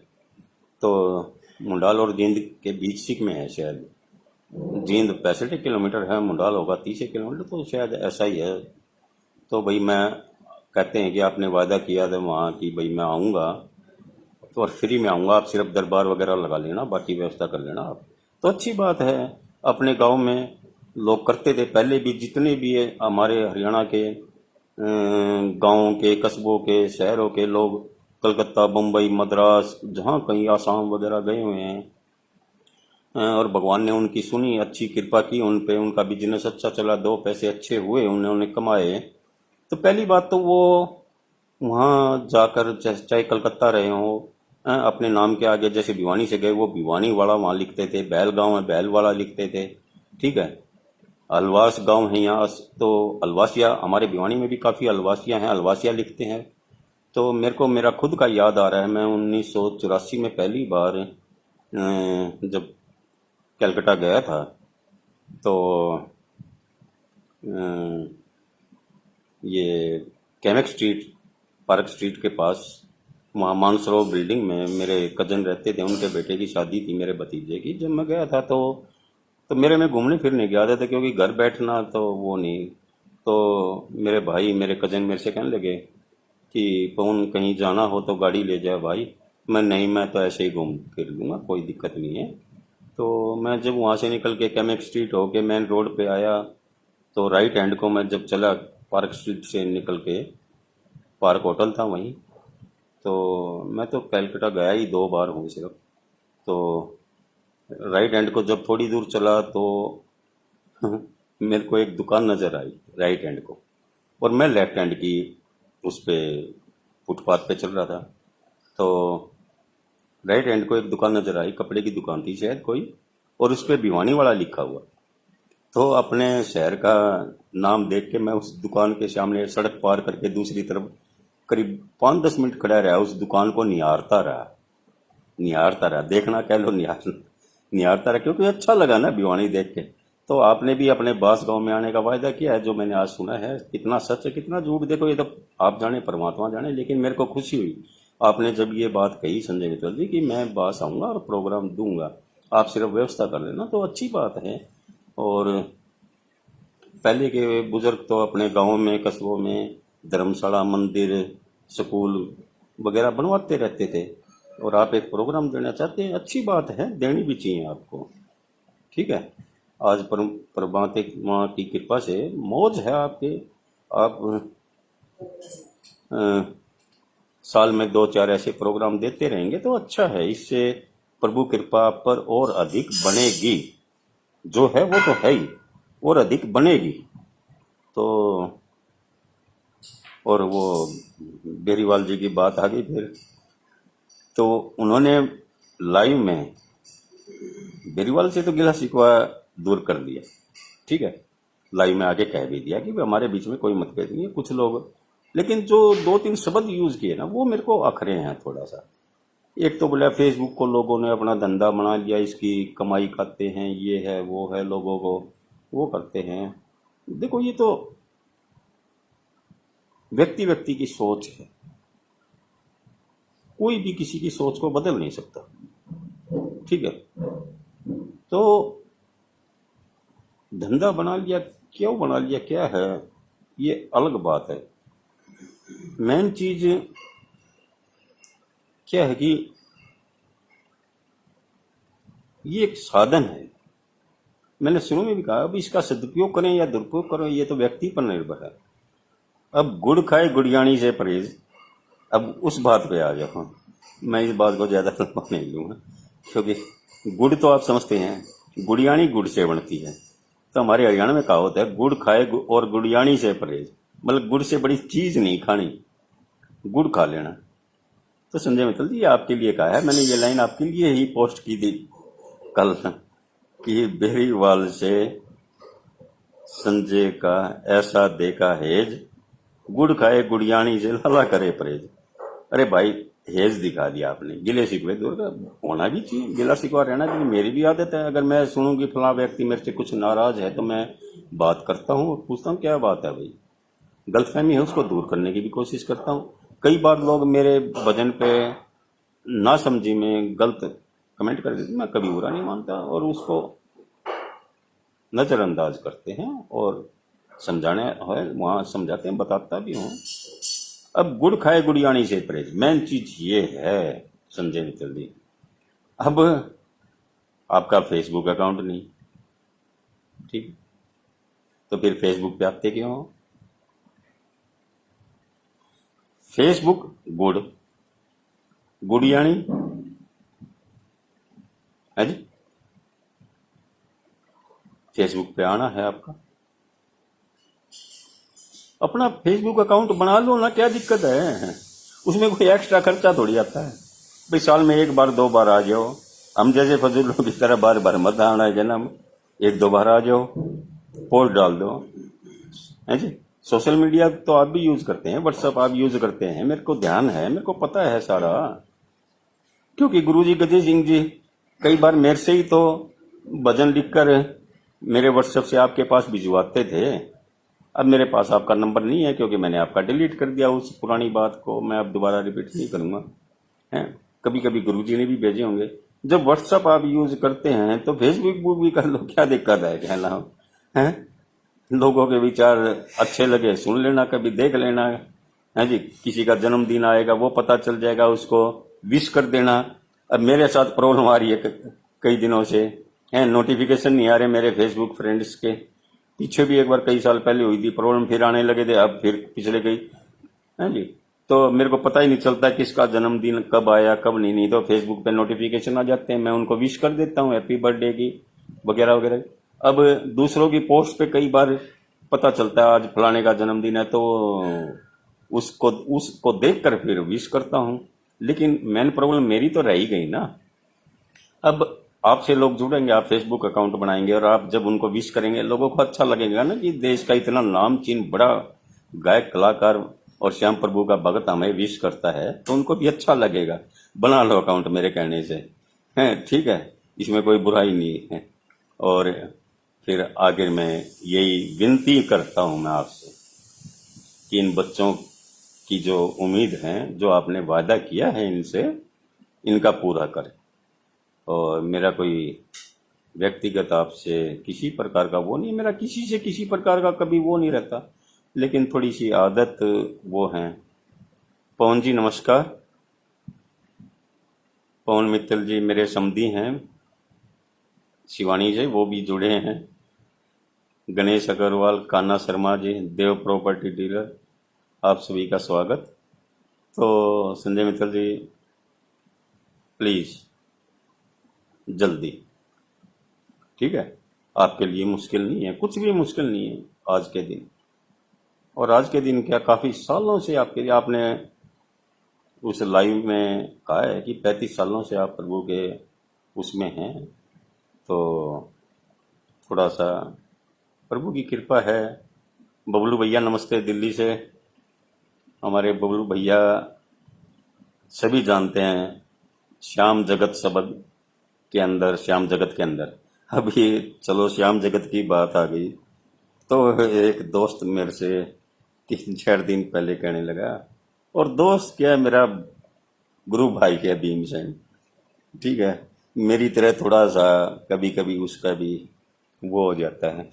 Speaker 1: तो मुंडाल और जींद के बीच सिक में है शायद। जींद 65 किलोमीटर है, मुंडाल होगा 30 किलोमीटर, तो शायद ऐसा ही है। तो भाई मैं, कहते हैं कि आपने वादा किया था वहाँ कि भाई मैं आऊँगा, तो और फ्री में आऊँगा, आप सिर्फ दरबार वगैरह लगा लेना, बाकी व्यवस्था कर लेना आप। तो अच्छी बात है, अपने गांव में लोग करते थे पहले भी, जितने भी है हमारे हरियाणा के गांव के, कस्बों के, शहरों के लोग, कलकत्ता, बम्बई, मद्रास, जहाँ कहीं आसाम वगैरह गए हुए हैं, और भगवान ने उनकी सुनी, अच्छी कृपा की उन पे, उनका बिजनेस अच्छा चला, 2 पैसे अच्छे हुए, उन्होंने कमाए। तो पहली बात तो वो वहाँ जाकर चाहे कलकत्ता रहे हो, अपने नाम के आगे जैसे भिवानी से गए, वो भिवानी वाला वहाँ लिखते थे, बैल गांव है बैल वाला लिखते थे। ठीक है। अलवास गांव है यहाँ, तो अलवासिया, हमारे भिवानी में भी काफ़ी अलवासिया हैं, अलवासिया लिखते हैं। तो मेरे को मेरा खुद का याद आ रहा है, मैं 1984 में पहली बार जब कलकत्ता गया था, तो अ, ये कैमेक स्ट्रीट, पार्क स्ट्रीट के पास, वहाँ मानसरोवर बिल्डिंग में मेरे कजन रहते थे, उनके बेटे की शादी थी, मेरे भतीजे की। जब मैं गया था तो मेरे में घूमने फिरने की आदत है, क्योंकि घर बैठना तो वो नहीं। तो मेरे भाई, मेरे कजन मेरे से कहने लगे कि पवन कहीं जाना हो तो गाड़ी ले जाए भाई। मैं नहीं, मैं तो ऐसे ही घूम फिर लूँगा, कोई दिक्कत नहीं है। तो मैं जब वहाँ से निकल के कैमेक स्ट्रीट होके मेन रोड पे आया, तो राइट हैंड को मैं जब चला, पार्क स्ट्रीट से निकल के, पार्क होटल था वहीं। तो मैं तो कलकत्ता गया ही 2 बार हूँ सिर्फ। तो राइट हैंड को जब थोड़ी दूर चला, तो मेरे को एक दुकान नज़र आई राइट हैंड को, और मैं लेफ्ट हैंड की उस पे फुटपाथ पे चल रहा था। तो राइट हैंड को एक दुकान नज़र आई, कपड़े की दुकान थी शायद कोई, और उस पे भिवानी वाला लिखा हुआ। तो अपने शहर का नाम देख के मैं उस दुकान के सामने सड़क पार करके दूसरी तरफ करीब 5-10 मिनट खड़ा रहा, उस दुकान को निहारता रहा, निहारता रहा, देखना कह लो, निहारता रहा, क्योंकि अच्छा लगा ना भिवानी देख के। तो आपने भी अपने बास गांव में आने का वायदा किया है, जो मैंने आज सुना है, कितना सच है कितना झूठ, देखो ये तो आप जाने, परमात्मा जाने। लेकिन मेरे को खुशी हुई आपने जब ये बात कही संजय मित्तल जी, कि मैं बास आऊँगा और प्रोग्राम दूंगा, आप सिर्फ व्यवस्था कर लेना, तो अच्छी बात है। और पहले के बुजुर्ग तो अपने गाँव में, कस्बों में धर्मशाला, मंदिर, स्कूल वगैरह बनवाते रहते थे, और आप एक प्रोग्राम देना चाहते हैं, अच्छी बात है, देनी भी चाहिए आपको। ठीक है। आज परमात्मा की कृपा से मौज है आपके, आप अ, साल में 2-4 ऐसे प्रोग्राम देते रहेंगे तो अच्छा है, इससे प्रभु कृपा आप पर और अधिक बनेगी। जो है वो तो है ही, और अधिक बनेगी। तो और वो बेरीवाल जी की बात आ गई फिर, तो उन्होंने लाइव में बेरीवाल से तो गिला शिकवा दूर कर दिया। ठीक है। लाइव में आके कह भी दिया कि भाई हमारे बीच में कोई मतभेद नहीं है, कुछ लोग, लेकिन जो 2-3 शब्द यूज किए ना, वो मेरे को अखरे हैं थोड़ा सा। एक तो बोला फेसबुक को लोगों ने अपना धंधा बना लिया, इसकी कमाई खाते हैं, ये है वो है, लोगों को वो करते हैं। देखो ये तो व्यक्ति व्यक्ति की सोच है, कोई भी किसी की सोच को बदल नहीं सकता। ठीक है। तो धंधा बना लिया, क्यों बना लिया, क्या है, ये अलग बात है। मेन चीज क्या है कि ये एक साधन है। मैंने शुरू में भी कहा, अब इसका सदुपयोग करें या दुरुपयोग करें, ये तो व्यक्ति पर निर्भर है। अब गुड़ खाए गुड़ियानी से परहेज, अब उस बात पे आ जाओ। मैं इस बात को ज्यादा लंबा नहीं लूंगा, क्योंकि गुड़ तो आप समझते हैं, गुड़ियानी गुड़ से बनती है। तो हमारे हरियाणा में कहावत है, गुड़ खाए और गुड़ियानी से परहेज, मतलब गुड़ से बड़ी चीज नहीं खानी, गुड़ खा लेना। तो संजय मित्तल जी, ये आपके लिए कहा है मैंने, ये लाइन आपके लिए ही पोस्ट की थी कल, कि बेरीवाल से संजय का ऐसा देखा हेज, गुड़ खाए गुड़ियानी से लाला करे परहेज। अरे भाई, हेज दिखा दिया आपने, गिले शिकवे दूर का होना भी चाहिए, गिला शिकवा रहना चाहिए। मेरी भी आदत है, अगर मैं सुनूं कि फला व्यक्ति मेरे से कुछ नाराज है, तो मैं बात करता हूँ और पूछता हूँ क्या बात है भाई, गलतफहमी है उसको दूर करने की भी कोशिश करता हूँ। कई बार लोग मेरे भजन पे ना समझी में गलत कमेंट कर देते, मैं कभी बुरा नहीं मानता, और उसको नजरअंदाज करते हैं, और समझाने है वहां समझाते हैं, बताता भी हूँ। अब गुड़ खाए गुड़ियानी से परहेज, मेन चीज ये है संजय मित्तल जी। अब आपका फेसबुक अकाउंट नहीं, ठीक, तो फिर फेसबुक पे आते क्यों हो? फेसबुक गुड़, गुड़ियानी है जी, फेसबुक पे आना है आपका, अपना फेसबुक अकाउंट बना लो ना, क्या दिक्कत है? उसमें कोई एक्स्ट्रा खर्चा थोड़ी आता है भाई, साल में एक बार दो बार आ जाओ। हम जैसे फजूलों की तरह बार बार मत आना है जनाब, एक दो बार आ जाओ, पोस्ट डाल दो, है जी। सोशल मीडिया तो आप भी यूज करते हैं, व्हाट्सएप आप यूज करते हैं, मेरे को ध्यान है, मेरे को पता है सारा, क्योंकि गुरुजी गजय सिंह जी कई बार मेरे से ही तो भजन लिखकर मेरे व्हाट्सएप से आपके पास भिजवाते थे। अब मेरे पास आपका नंबर नहीं है, क्योंकि मैंने आपका डिलीट कर दिया, उस पुरानी बात को मैं अब दोबारा रिपीट नहीं करूंगा। हैं, कभी कभी गुरुजी ने भी भेजे होंगे। जब व्हाट्सएप आप यूज करते हैं तो फेसबुक भी कर लो, क्या दिक्कत है कहना है? लोगों के विचार अच्छे लगे सुन लेना, कभी देख लेना, है जी। किसी का जन्मदिन आएगा वो पता चल जाएगा, उसको विश कर देना। अब मेरे साथ प्रॉब्लम आ रही है कई दिनों से, है, नोटिफिकेशन नहीं आ रहे मेरे फेसबुक फ्रेंड्स के। पीछे भी एक बार कई साल पहले हुई थी प्रॉब्लम, फिर आने लगे थे, अब फिर पिछले कई, है जी। तो मेरे को पता ही नहीं चलता किसका जन्मदिन कब आया कब नहीं तो फेसबुक पे नोटिफिकेशन आ जाते हैं, मैं उनको विश कर देता हूँ हैप्पी बर्थडे की वगैरह वगैरह। अब दूसरों की पोस्ट पे कई बार पता चलता है आज फलाने का जन्मदिन है, तो उसको उसको देखकर फिर विश करता हूँ। लेकिन मेन प्रॉब्लम मेरी तो रह ही गई ना। अब आपसे लोग जुड़ेंगे, आप फेसबुक अकाउंट बनाएंगे और आप जब उनको विश करेंगे, लोगों को अच्छा लगेगा ना कि देश का इतना नामचीन बड़ा गायक कलाकार और श्याम प्रभु का भगत हमें विश करता है, तो उनको भी अच्छा लगेगा। बना लो अकाउंट मेरे कहने से, है ठीक है, इसमें कोई बुराई नहीं है। और फिर आगे मैं यही विनती करता हूं मैं आपसे कि इन बच्चों की जो उम्मीद है, जो आपने वादा किया है इनसे, इनका पूरा करें। और मेरा कोई व्यक्तिगत आपसे किसी प्रकार का वो नहीं, मेरा किसी से किसी प्रकार का कभी वो नहीं रहता, लेकिन थोड़ी सी आदत वो है। पवन जी नमस्कार। पवन मित्तल जी मेरे समधी हैं, शिवानी जी वो भी जुड़े हैं, गणेश अग्रवाल, कान्हा शर्मा जी, देव प्रॉपर्टी डीलर, आप सभी का स्वागत। तो संजय मित्तल जी प्लीज जल्दी, ठीक है, आपके लिए मुश्किल नहीं है, कुछ भी मुश्किल नहीं है आज के दिन। और आज के दिन क्या, काफी सालों से आपके लिए, आपने उस लाइव में कहा है कि 35 सालों से आप प्रभु के उसमें हैं, तो थोड़ा सा प्रभु की कृपा है। बबलू भैया नमस्ते दिल्ली से। हमारे बबलू भैया सभी जानते हैं श्याम जगत शब्द के अंदर, श्याम जगत के अंदर, अभी चलो श्याम जगत की बात आ गई तो एक दोस्त मेरे से 3-4 दिन पहले कहने लगा, और दोस्त क्या, मेरा गुरु भाई है भीमसेन, ठीक है, मेरी तरह थोड़ा सा कभी कभी उसका भी वो हो जाता है।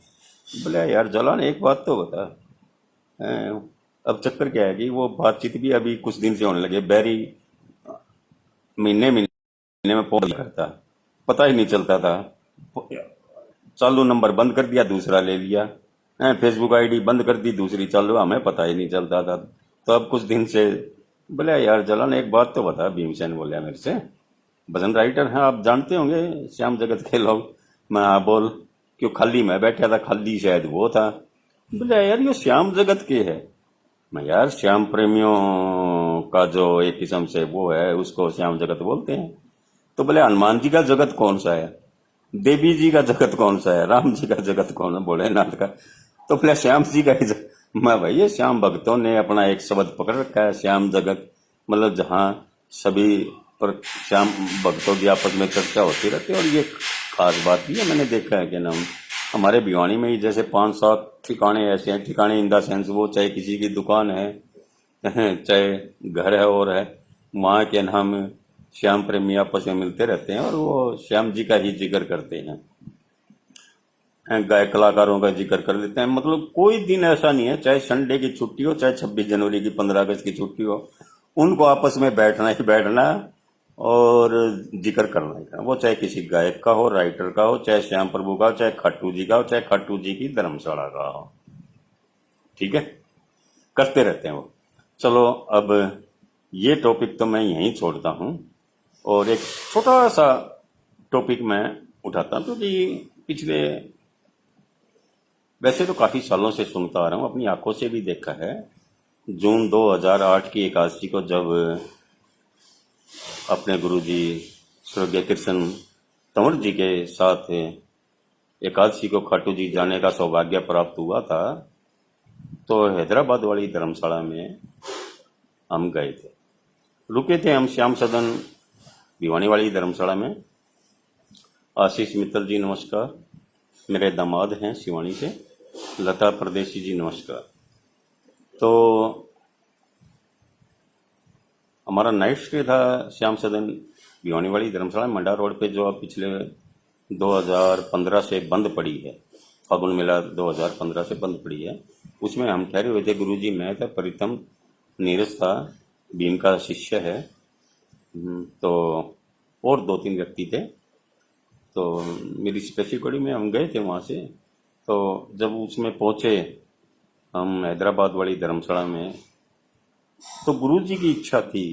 Speaker 1: बोले यार जलान एक बात तो बता, अब चक्कर क्या है कि वो बातचीत भी अभी कुछ दिन से होने लगे, बैरी महीने महीने में फोन करता, पता ही नहीं चलता था, चालू नंबर बंद कर दिया दूसरा ले लिया, फेसबुक आईडी बंद कर दी दूसरी चालू, हमें पता ही नहीं चलता था। तो अब कुछ दिन से बोले यार जलान एक बात तो बता, भीमसेन बोले मेरे से, भजन राइटर हैं आप जानते होंगे श्याम जगत के लोग। मैं हाँ बोल, क्यों खाली मैं बैठा था, खाली शायद वो था। बोले यार ये श्याम जगत के है। मैं यार श्याम प्रेमियों का जो एक किस्म से वो है उसको श्याम जगत बोलते हैं। तो बोले हनुमान जी का जगत कौन सा है, देवी जी का जगत कौन सा है, राम जी का जगत कौन है, भोलेनाथ का। तो बोले श्याम जी का ही मैं भाई ये श्याम भक्तों ने अपना एक शब्द पकड़ रखा है श्याम जगत, मतलब जहाँ सभी पर श्याम भक्तों की आपस में चर्चा होती रहती है। और ये खास बात भी है, मैंने देखा है कि नाम हमारे भिवानी में ही जैसे 5-7 ठिकाने ऐसे हैं, ठिकाने इन द सेंस वो चाहे किसी की दुकान है चाहे घर है और है, वहाँ के नाम श्याम प्रेमी आपस में मिलते रहते हैं और वो श्याम जी का ही जिक्र करते हैं, गायक कलाकारों का जिक्र कर लेते हैं। मतलब कोई दिन ऐसा नहीं है, चाहे संडे की छुट्टी हो, चाहे 26 जनवरी की 15 अगस्त की छुट्टी हो, उनको आपस में बैठना ही बैठना और जिक्र करना ही, वो चाहे किसी गायक का हो, राइटर का हो, चाहे श्याम प्रभु का हो, चाहे खट्टू जी का हो, चाहे खट्टू जी की धर्मशाला का हो, ठीक है, करते रहते हैं वो। चलो अब ये टॉपिक तो मैं यहीं छोड़ता हूँ और एक छोटा सा टॉपिक मैं उठाता हूँ, क्योंकि पिछले वैसे तो काफ़ी सालों से सुनता आ रहा हूँ, अपनी आंखों से भी देखा है। जून 2008 की एकादशी को जब अपने गुरुजी स्वर्गीय कृष्ण तंवर जी के साथ एकादशी को खाटू जी जाने का सौभाग्य प्राप्त हुआ था, तो हैदराबाद वाली धर्मशाला में हम गए थे। रुके थे हम श्याम सदन भिवानी वाली धर्मशाला में। आशीष मित्तल जी नमस्कार, मेरे दामाद हैं सिवानी से। लता परदेसी जी नमस्कार। तो हमारा नाइट स्टे था श्याम सदन भिवानी वाली धर्मशाला मंडा रोड पे, जो अब पिछले 2015 से बंद पड़ी है। फागुन मेला 2015 से बंद पड़ी है। उसमें हम ठहरे हुए थे। गुरुजी मैं था, प्रीतम नीरज था, भीम का शिष्य है, तो और 2-3 व्यक्ति थे। तो मेरी स्पेशल कड़ी में हम गए थे वहाँ से। तो जब उसमें पहुँचे हम हैदराबाद वाली धर्मशाला में, तो गुरुजी की इच्छा थी,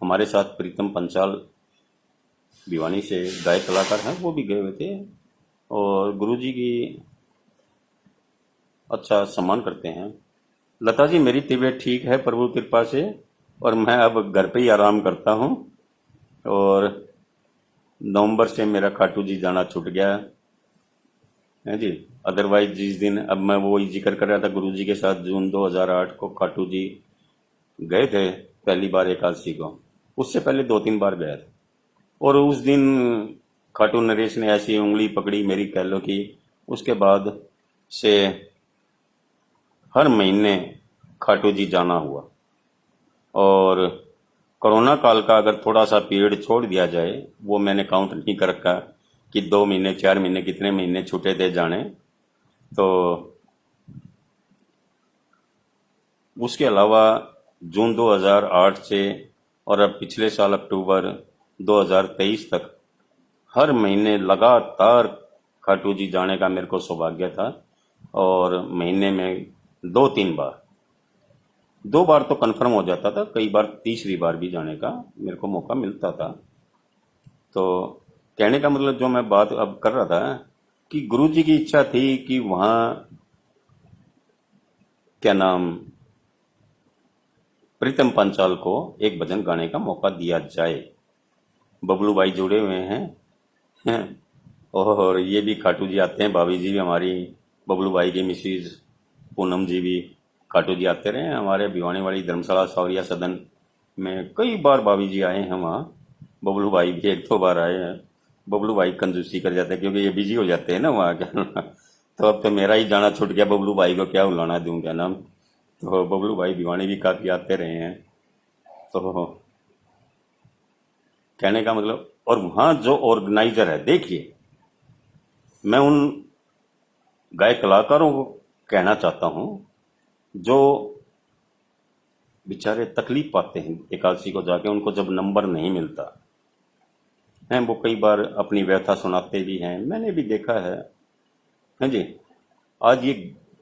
Speaker 1: हमारे साथ प्रीतम पंचाल भिवानी से गायक कलाकार हैं, वो भी गए हुए थे और गुरुजी की अच्छा सम्मान करते हैं। लता जी मेरी तबीयत ठीक है प्रभु कृपा से, और मैं अब घर पे ही आराम करता हूँ। और नवंबर से मेरा खाटू जी जाना छूट गया है जी। अदरवाइज जिस दिन, अब मैं वो जिक्र कर रहा था, गुरुजी के साथ जून 2008 को खाटू जी गए थे पहली बार एकादशी को। उससे पहले 2-3 बार गया था। और उस दिन खाटू नरेश ने ऐसी उंगली पकड़ी मेरी, कह लो कि उसके बाद से हर महीने खाटू जी जाना हुआ। और कोरोना काल का अगर थोड़ा सा पीरियड छोड़ दिया जाए, वो मैंने काउंट नहीं कर रखा कि 2 महीने 4 महीने कितने महीने छूटे थे जाने, तो उसके अलावा जून 2008 से और अब पिछले साल अक्टूबर 2023 तक हर महीने लगातार खाटू जी जाने का मेरे को सौभाग्य था। और महीने में 2-3 बार, 2 बार तो कंफर्म हो जाता था, कई बार तीसरी बार भी जाने का मेरे को मौका मिलता था। तो कहने का मतलब जो मैं बात अब कर रहा था कि गुरुजी की इच्छा थी कि वहाँ क्या नाम प्रीतम पंचाल को एक भजन गाने का मौका दिया जाए। बबलू भाई जुड़े हुए हैं और ये भी खाटू जी आते हैं, भाभी जी भी हमारी, बबलू भाई की मिसिज पूनम जी भी खाटू जी आते रहे हैं। हमारे भिवानी वाली धर्मशाला सौरिया सदन में कई बार भाभी जी आए हैं वहाँ। बबलू भाई भी 1-2 बार आए हैं। बबलू भाई कंजूसी कर जाते हैं क्योंकि ये बिजी हो जाते हैं ना वहाँ के तो अब तो मेरा ही जाना छूट गया, बबलू भाई को क्या बुलाना दूं क्या नाम। तो बबलू भाई भिवानी भी काफ़ी आते रहे हैं। तो कहने का मतलब, और वहाँ जो ऑर्गेनाइजर है, देखिए मैं उन गायक कलाकारों को कहना चाहता हूँ जो बेचारे तकलीफ पाते हैं एकादशी को जाके, उनको जब नंबर नहीं मिलता है, वो कई बार अपनी व्यथा सुनाते भी हैं, मैंने भी देखा है जी। आज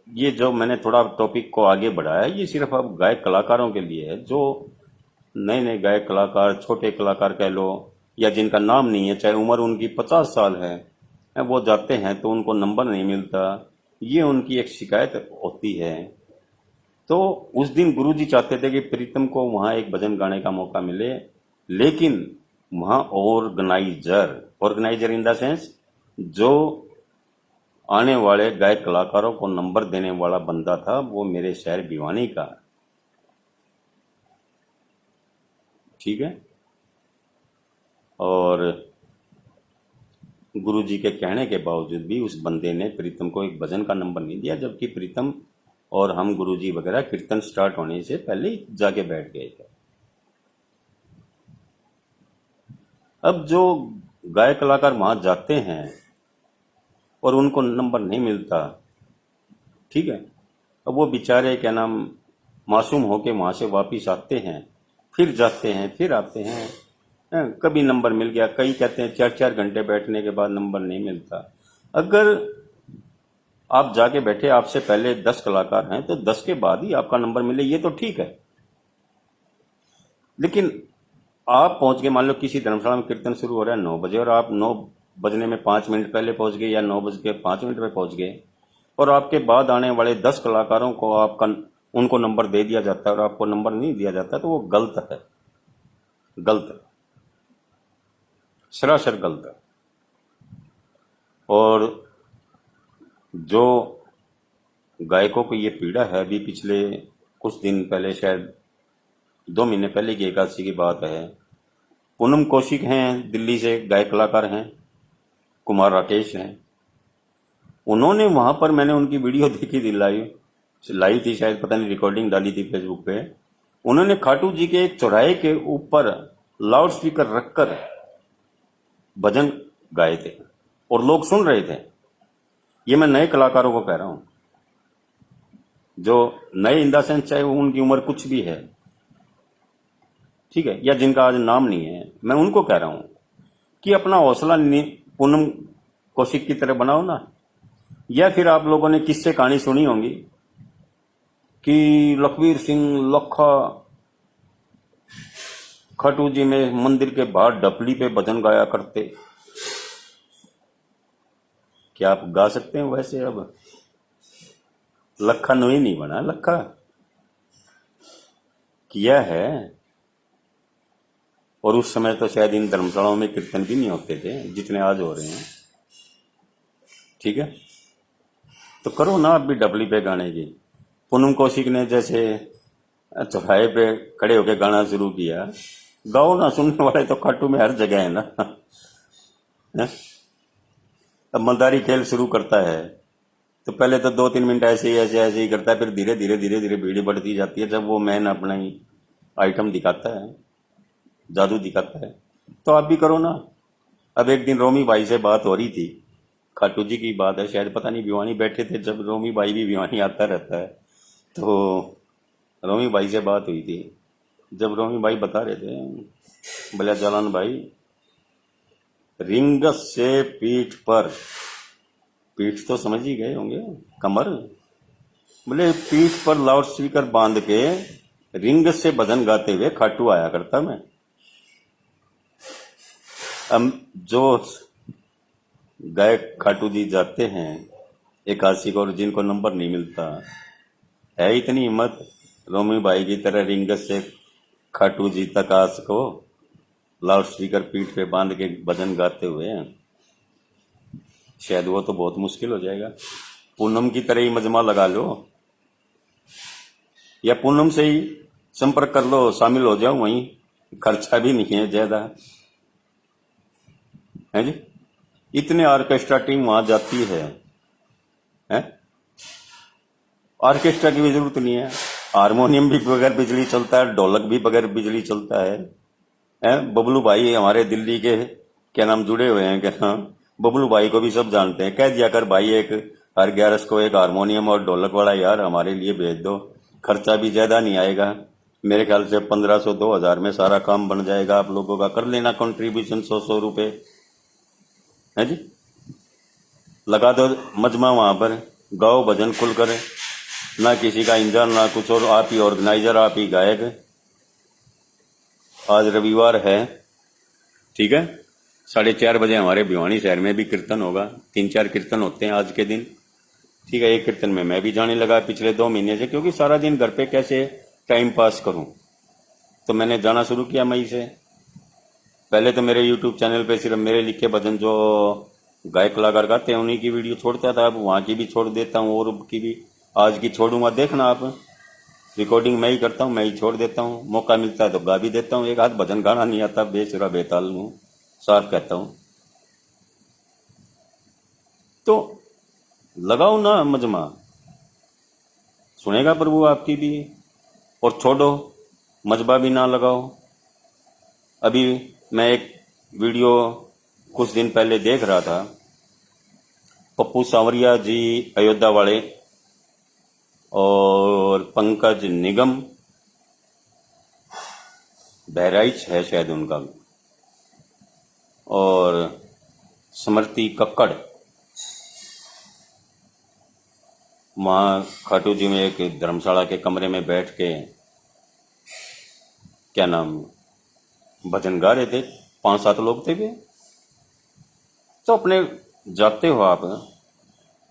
Speaker 1: ये जो मैंने थोड़ा टॉपिक को आगे बढ़ाया, ये सिर्फ अब गायक कलाकारों के लिए है। जो नए नए गायक कलाकार, छोटे कलाकार कह लो, या जिनका नाम नहीं है, चाहे उम्र उनकी 50 साल है, वो जाते हैं तो उनको नंबर नहीं मिलता, ये उनकी एक शिकायत होती है। तो उस दिन गुरुजी चाहते थे कि प्रीतम को वहाँ एक भजन गाने का मौका मिले, लेकिन वहाँ ऑर्गेनाइजर इन द सेंस जो आने वाले गायक कलाकारों को नंबर देने वाला बंदा था, वो मेरे शहर भिवानी का, ठीक है। और गुरुजी के कहने के बावजूद भी उस बंदे ने प्रीतम को एक भजन का नंबर नहीं दिया, जबकि प्रीतम और हम गुरुजी वगैरह कीर्तन स्टार्ट होने से पहले ही जाके बैठ गए थे। अब जो गायक कलाकार वहां जाते हैं और उनको नंबर नहीं मिलता, ठीक है, अब वो बेचारे क्या नाम मासूम होके वहां से वापिस आते हैं, फिर जाते हैं, फिर आते हैं, कभी नंबर मिल गया, कई कहते हैं 4-4 घंटे बैठने के बाद नंबर नहीं मिलता। अगर आप जाके बैठे, आपसे पहले 10 कलाकार हैं, तो 10 के बाद ही आपका नंबर मिले, ये तो ठीक है। लेकिन आप पहुंच के, मान लो किसी धर्मशाला में कीर्तन शुरू हो रहा है 9 बजे और आप 9 बजने में 5 मिनट पहले पहुंच गए या 9 बज के 5 मिनट पे पहुंच गए, और आपके बाद आने वाले 10 कलाकारों को आपका उनको नंबर दे दिया जाता है और आपको नंबर नहीं दिया जाता, तो वो गलत है, गलत है, सरासर गलत है। और जो गायकों को ये पीड़ा है, अभी पिछले कुछ दिन पहले, शायद 2 महीने पहले की एकादशी की बात है, पूनम कौशिक हैं, दिल्ली से गायक कलाकार हैं, कुमार राकेश हैं, उन्होंने वहां पर, मैंने उनकी वीडियो देखी थी, लाइव थी शायद, पता नहीं, रिकॉर्डिंग डाली थी फेसबुक पे। उन्होंने खाटू जी के एक चौराहे के ऊपर लाउड स्पीकर रखकर भजन गाए थे और लोग सुन रहे थे। ये मैं नए कलाकारों को कह रहा हूं, जो नए इन द सेंस, चाहे वो उनकी उम्र कुछ भी है, ठीक है, या जिनका आज नाम नहीं है, मैं उनको कह रहा हूं कि अपना हौसला पूनम कौशिक की तरह बनाओ ना। या फिर आप लोगों ने किससे कहानी सुनी होंगी कि लखवीर सिंह लखा खाटू जी में मंदिर के बाहर डपली पे भजन गाया करते। क्या आप गा सकते हैं वैसे? अब लखा नोई नहीं बना, लखा किया है। और उस समय तो शायद इन धर्मशालाओं में कीर्तन भी नहीं होते थे जितने आज हो रहे हैं, ठीक है। तो करो ना आप भी डबली पे गाने की। पूनम कौशिक ने जैसे चौराहे पे खड़े होकर गाना शुरू किया, गाओ ना, सुनने वाले तो खाटू में हर जगह है ना। है? अब मलदारी खेल शुरू करता है तो पहले तो 2-3 मिनट ऐसे ही करता है, फिर धीरे धीरे धीरे धीरे भीड़ बढ़ती जाती है। जब वो मैन अपना ही आइटम दिखाता है, जादू दिखाता है, तो आप भी करो ना। अब एक दिन रोमी भाई से बात हो रही थी, खाटू जी की बात है शायद, पता नहीं, भिवानी बैठे थे, जब रोमी भाई भी भिवानी आता रहता है, तो रोमी भाई से बात हुई थी। जब रोमी भाई बता रहे थे, बोले जालान भाई, रिंग से पीठ पर, पीठ तो समझ ही गए होंगे, कमर, बोले पीठ पर लाउड स्पीकर बांध के रिंग से भजन गाते हुए खाटू आया करता मैं। अब जो गायक खाटू जी जाते हैं एकादशी को और जिनको नंबर नहीं मिलता, है इतनी हिम्मत रोमी भाई की तरह रिंग से खाटू जी तक आ सको लाउड स्पीकर पीठ पे बांध के भजन गाते हुए? शायद वो तो बहुत मुश्किल हो जाएगा। पूनम की तरह ही मजमा लगा लो, या पूनम से ही संपर्क कर लो, शामिल हो जाओ वहीं, खर्चा भी नहीं है ज्यादा, है जी। इतने ऑर्केस्ट्रा टीम वहां जाती है, ऑर्केस्ट्रा की भी जरूरत नहीं है, हारमोनियम भी बगैर बिजली चलता है, ढोलक भी बगैर बिजली चलता है। बबलू भाई हमारे दिल्ली के, क्या नाम, जुड़े हुए हैं क्या? हाँ, बबलू भाई को भी सब जानते हैं। कह दिया कर भाई, एक हर 11 को एक हारमोनियम और ढोलक वाला यार हमारे लिए भेज दो, खर्चा भी ज्यादा नहीं आएगा, मेरे ख्याल से 1500-2000 में सारा काम बन जाएगा। आप लोगों का कर लेना कंट्रीब्यूशन 100-100 रुपए, है जी। लगा दो मजमा वहां पर, गाओ भजन खुलकर, ना किसी का इंतजार ना कुछ, और आप ही ऑर्गेनाइजर, आप ही गायक। आज रविवार है, ठीक है, 4:30 बजे हमारे भिवानी शहर में भी कीर्तन होगा। 3-4 कीर्तन होते हैं आज के दिन, ठीक है। एक कीर्तन में मैं भी जाने लगा पिछले 2 महीने से, क्योंकि सारा दिन घर पे कैसे टाइम पास करूं, तो मैंने जाना शुरू किया मई से। पहले तो मेरे यूट्यूब चैनल पे सिर्फ मेरे लिखे भजन जो गायक कलाकार गाते हैं उन्हीं की वीडियो छोड़ता था, अब वहां की भी छोड़ देता हूँ और की भी आज की छोड़ूंगा। देखना आप, रिकॉर्डिंग मैं ही करता हूँ, मैं ही छोड़ देता हूँ, मौका मिलता है तो गा भी देता हूँ। एक हाथ भजन गाना नहीं आता, बेसुरा बेताल हूँ, साफ कहता हूँ। तो लगाओ ना मजमा, सुनेगा प्रभु आपकी भी। और छोड़ो, मजबा भी ना लगाओ। अभी मैं एक वीडियो कुछ दिन पहले देख रहा था, पप्पू सांवरिया जी अयोध्या वाले और पंकज निगम, बहराइच है शायद उनका, और स्मृति कक्कड़, वहां खाटू जी में एक धर्मशाला के कमरे में बैठ के, क्या नाम, भजन गा रहे थे। 5-7 लोग थे वे, तो अपने जाते हो आप।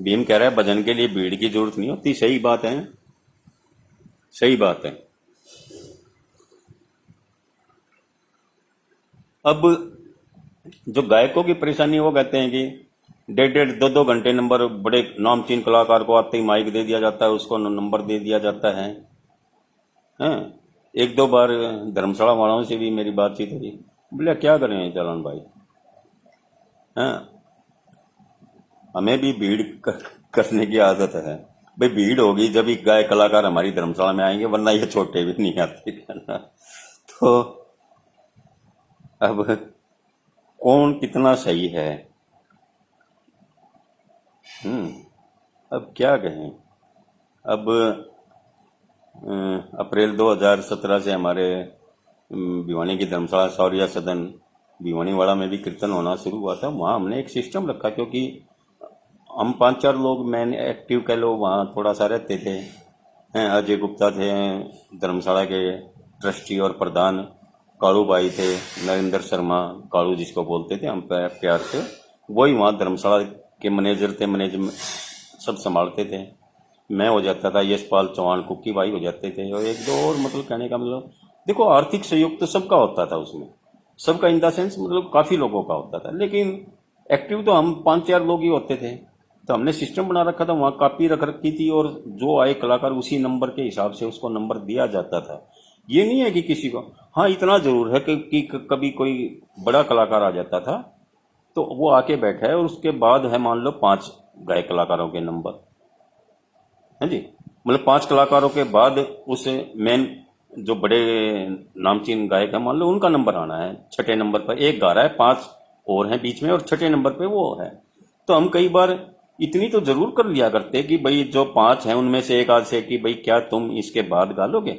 Speaker 1: भीम कह रहा है भजन के लिए भीड़ की जरूरत नहीं होती। सही बात है, सही बात है। अब जो गायकों की परेशानी, वो कहते हैं कि 1.5 2 2 घंटे नंबर, बड़े नामचीन कलाकार को आते ही माइक दे दिया जाता है, उसको नंबर दे दिया जाता है। हैं, एक दो बार धर्मशाला वालों से भी मेरी बातचीत हुई। बोले क्या करें चलन भाई, हैं, हमें भी भीड़ करने की आदत है। भाई भीड़ होगी जब ही गायक कलाकार हमारी धर्मशाला में आएंगे, वरना ये छोटे भी नहीं आते है ना। तो अब कौन कितना सही है, अब क्या कहें। अब अप्रैल 2017 से हमारे भिवानी की धर्मशाला शौर्य सदन भिवानीवाड़ा में भी कीर्तन होना शुरू हुआ था। वहाँ हमने एक सिस्टम रखा, क्योंकि हम 5 4 लोग मेन एक्टिव कह लो वहाँ थोड़ा सा रहते थे। हैं, अजय गुप्ता थे धर्मशाला के ट्रस्टी और प्रधान, कालू भाई थे, नरेंद्र शर्मा, कालू जिसको बोलते थे हम प्यार से, वही वहाँ धर्मशाला के मैनेजर थे, मैनेजर सब संभालते थे। मैं हो जाता था, यशपाल चौहान, कुक्की भाई हो जाते थे, और एक दो और। मतलब कहने का मतलब, देखो आर्थिक सहयोग तो सबका होता था उसमें, सबका इन द सेंस मतलब काफ़ी लोगों का होता था, लेकिन एक्टिव तो हम 5 4 लोग ही होते थे। तो हमने सिस्टम बना रखा था, वहाँ कॉपी रख रखी थी, और जो आए कलाकार उसी नंबर के हिसाब से उसको नंबर दिया जाता था। ये नहीं है कि किसी को, हाँ इतना जरूर है कि कभी कोई बड़ा कलाकार आ जाता था तो वो आके बैठा है, और उसके बाद है मान लो 5 गायक कलाकारों के नंबर, है जी। मतलब 5 कलाकारों के बाद उस मेन जो बड़े नामचीन गायक है मान लो उनका नंबर आना है। छठे नंबर पर एक गा रहा है, 5 और हैं बीच में, और छठे नंबर पे वो है। तो हम कई बार इतनी तो जरूर कर लिया करते कि भाई जो 5 हैं उनमें से एक आध से कि भाई क्या तुम इसके बाद गा लोगे,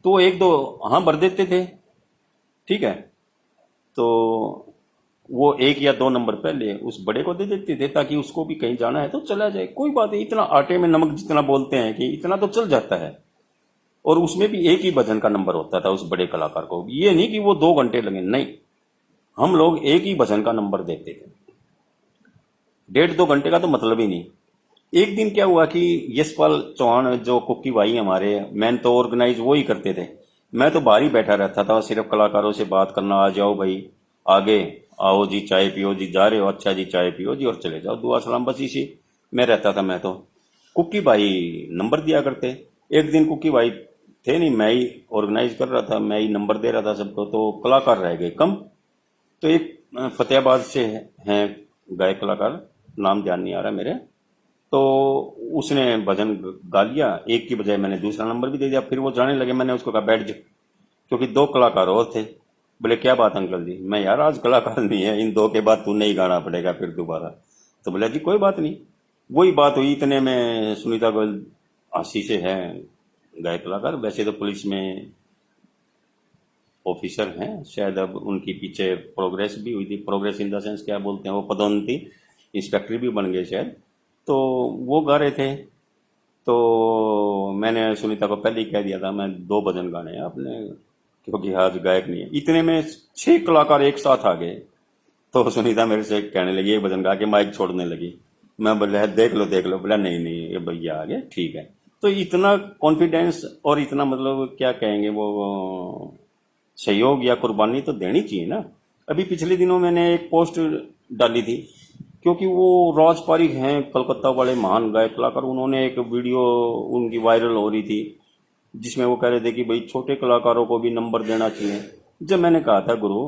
Speaker 1: तो एक दो हाँ भर देते थे, ठीक है। तो वो 1 या 2 नंबर पहले उस बड़े को दे देते थे, ताकि उसको भी कहीं जाना है तो चला जाए, कोई बात नहीं। इतना आटे में नमक जितना बोलते हैं कि इतना तो चल जाता है। और उसमें भी एक ही भजन का नंबर होता था उस बड़े कलाकार को, ये नहीं कि वो 2 घंटे लगे, नहीं, हम लोग एक ही भजन का नंबर देते थे। 1.5 2 घंटे का तो मतलब ही नहीं। एक दिन क्या हुआ कि यशपाल चौहान जो कुक्की भाई हमारे मैन तो ऑर्गेनाइज वो ही करते थे, मैं तो बाहर ही बैठा रहता था, सिर्फ कलाकारों से बात करना, आ जाओ भाई आगे आओ जी, चाय पियो जी, जा रहे हो अच्छा जी चाय पियो जी, और चले जाओ, दुआ सलाम, बस इसी में रहता था मैं तो। कुक्की भाई नंबर दिया करते। एक दिन कुक्की भाई थे नहीं, मैं ही ऑर्गेनाइज कर रहा था, मैं ही नंबर दे रहा था सबको, तो कलाकार रह गए कम। तो एक फतेहाबाद से हैं गायक कलाकार, नाम ध्यान नहीं आ रहा मेरे, तो उसने भजन गा लिया, एक की बजाय मैंने दूसरा नंबर भी दे दिया। फिर वो जाने लगे, मैंने उसको कहा बैठ जा, क्योंकि 2 कलाकार और थे। बोले क्या बात अंकल जी, मैं यार आज कलाकार नहीं है, इन 2 के बाद तू नहीं गाना पड़ेगा फिर दोबारा। तो बोला जी कोई बात नहीं। वही बात हुई, इतने में सुनीता गोयल आशी से है गायक कलाकार, वैसे तो पुलिस में ऑफिसर हैं शायद, अब उनकी पीछे प्रोग्रेस भी हुई थी, प्रोग्रेस इन द सेंस क्या बोलते हैं, वो पदोन्नति, इंस्पेक्टर भी बन गए शायद। तो वो गा रहे थे, तो मैंने सुनीता को पहले ही कह दिया था मैं 2 भजन गाने हैं आपने, क्योंकि आज गायक नहीं है। इतने में 6 कलाकार एक साथ आ गए, तो सुनीता मेरे से कहने लगी, एक भजन गा के माइक छोड़ने लगी। मैं बोला देख लो देख लो, बोला नहीं नहीं ये भैया आ गए, ठीक है। तो इतना कॉन्फिडेंस और इतना मतलब क्या कहेंगे वो सहयोग या कुर्बानी तो देनी चाहिए ना। अभी पिछले दिनों मैंने एक पोस्ट डाली थी, क्योंकि वो राज पारिक हैं कलकत्ता वाले महान गायक कलाकार, उन्होंने एक वीडियो उनकी वायरल हो रही थी, जिसमें वो कह रहे थे कि भाई छोटे कलाकारों को भी नंबर देना चाहिए। जब मैंने कहा था गुरु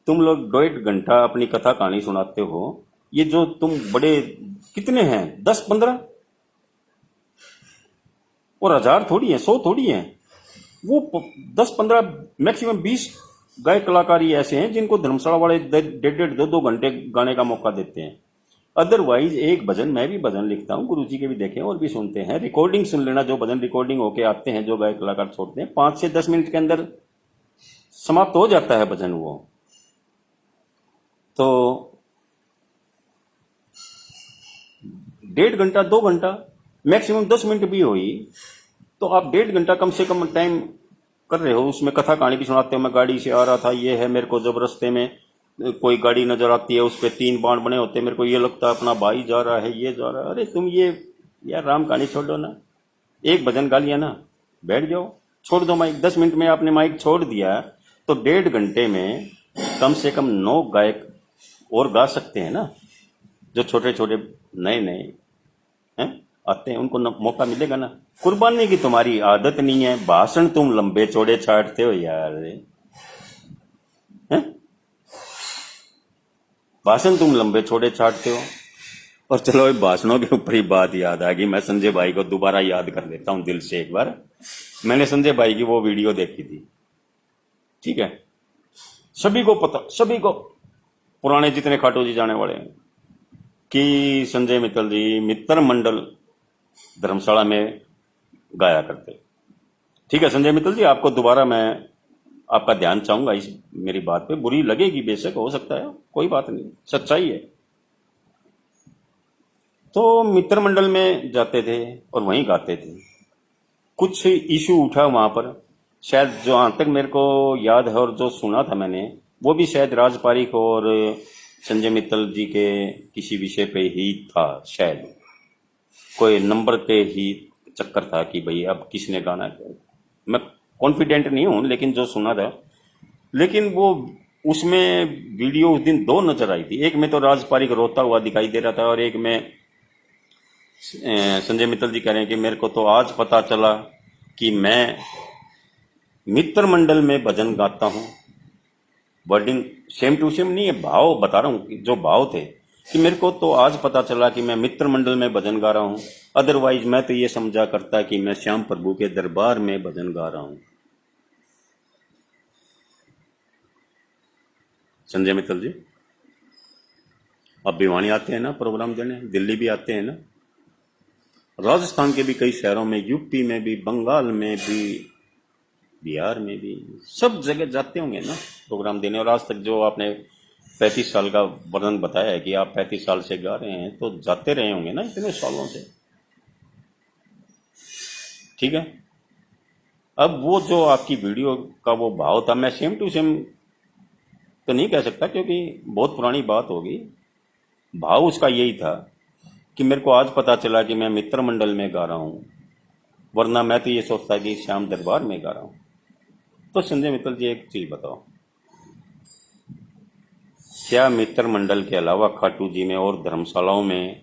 Speaker 1: तुम लोग 1.5 घंटा अपनी कथा कहानी सुनाते हो, ये जो तुम बड़े कितने हैं 10 15 और 1000 थोड़ी है, 100 थोड़ी है, वो 10 15 मैक्सिमम 20 गायक कलाकार ही ऐसे हैं जिनको धर्मशाला वाले 1.5 2 2 घंटे गाने का मौका देते हैं। अदरवाइज एक भजन, मैं भी भजन लिखता हूँ, गुरु जी के भी देखे और भी सुनते हैं, रिकॉर्डिंग सुन लेना, जो भजन रिकॉर्डिंग होके आते हैं जो गायक कलाकार छोड़ते हैं, 5 से 10 मिनट के अंदर समाप्त हो जाता है भजन वो। तो 1.5 घंटा 2 घंटा मैक्सिमम 10 मिनट भी हुई, तो आप 1.5 घंटा कम से कम टाइम कर रहे हो, उसमें कथा कहानी भी सुनाते हो, मैं गाड़ी से आ रहा था, ये है मेरे को जब रास्ते में कोई गाड़ी नजर आती है, उस पे 3 बाण बने होते हैं, मेरे को ये लगता है अपना भाई जा रहा है, ये जा रहा है। अरे तुम ये यार राम कहानी छोड़ दो ना, एक भजन गा लिया ना, बैठ जाओ, छोड़ दो माइक। 10 मिनट में आपने माइक छोड़ दिया तो 1.5 घंटे में कम से कम 9 गायक और गा सकते हैं ना, जो छोटे छोटे नए नए हैं आते हैं, उनको मौका मिलेगा ना। कुर्बानी की तुम्हारी आदत नहीं है, भाषण तुम लंबे चौड़े छाटते हो यार, हैं? भाषण तुम लंबे चौड़े छाटते हो। और चलो ये भाषणों के ऊपर ही बात याद आ गई, मैं संजय भाई को दोबारा याद कर देता हूं दिल से एक बार। मैंने संजय भाई की वो वीडियो देखी थी, ठीक है, सभी को पता, सभी को, पुराने जितने खाटू जी जाने वाले हैं, कि संजय मित्तल जी मित्र मंडल धर्मशाला में गाया करते। ठीक है संजय मित्तल जी, आपको दोबारा मैं आपका ध्यान चाहूंगा इस मेरी बात पे, बुरी लगेगी बेशक, हो सकता है, कोई बात नहीं, सच्चाई है। तो मित्र मंडल में जाते थे और वहीं गाते थे। कुछ इशू उठा वहां पर, शायद जहां तक मेरे को याद है और जो सुना था मैंने, वो भी शायद राज पारिक और संजय मित्तल जी के किसी विषय पे ही था, शायद कोई नंबर पे ही चक्कर था कि भाई अब किसने गाना है। मैं कॉन्फिडेंट नहीं हूं, लेकिन जो सुना था, लेकिन वो उसमें वीडियो उस दिन 2 नजर आई थी। एक में तो राज पारिक रोता हुआ दिखाई दे रहा था और एक में संजय मित्तल जी कह रहे हैं कि मेरे को तो आज पता चला कि मैं मित्र मंडल में भजन गाता हूं। वर्डिंग सेम टू सेम नहीं है, भाव बता रहा हूं, जो भाव थे कि मेरे को तो आज पता चला कि मैं मित्र मंडल में भजन गा रहा हूं, अदरवाइज मैं तो ये समझा करता कि मैं श्याम प्रभु के दरबार में भजन गा रहा हूं। संजय मित्तल जी अब भिवानी आते हैं ना प्रोग्राम देने, दिल्ली भी आते हैं ना, राजस्थान के भी कई शहरों में, यूपी में भी, बंगाल में भी, बिहार में भी, सब जगह जाते होंगे ना प्रोग्राम देने। और आज तक जो आपने 35 साल का वर्णन बताया है कि आप 35 साल से गा रहे हैं, तो जाते रहे होंगे ना इतने सालों से, ठीक है। अब वो जो आपकी वीडियो का वो भाव था, मैं सेम टू सेम तो नहीं कह सकता क्योंकि बहुत पुरानी बात होगी, भाव उसका यही था कि मेरे को आज पता चला कि मैं मित्र मंडल में गा रहा हूं, वरना मैं तो ये सोचता कि श्याम दरबार में गा रहा हूं। तो संजय मित्तल जी एक चीज बताओ, क्या मित्र मंडल के अलावा खाटू जी में और धर्मशालाओं में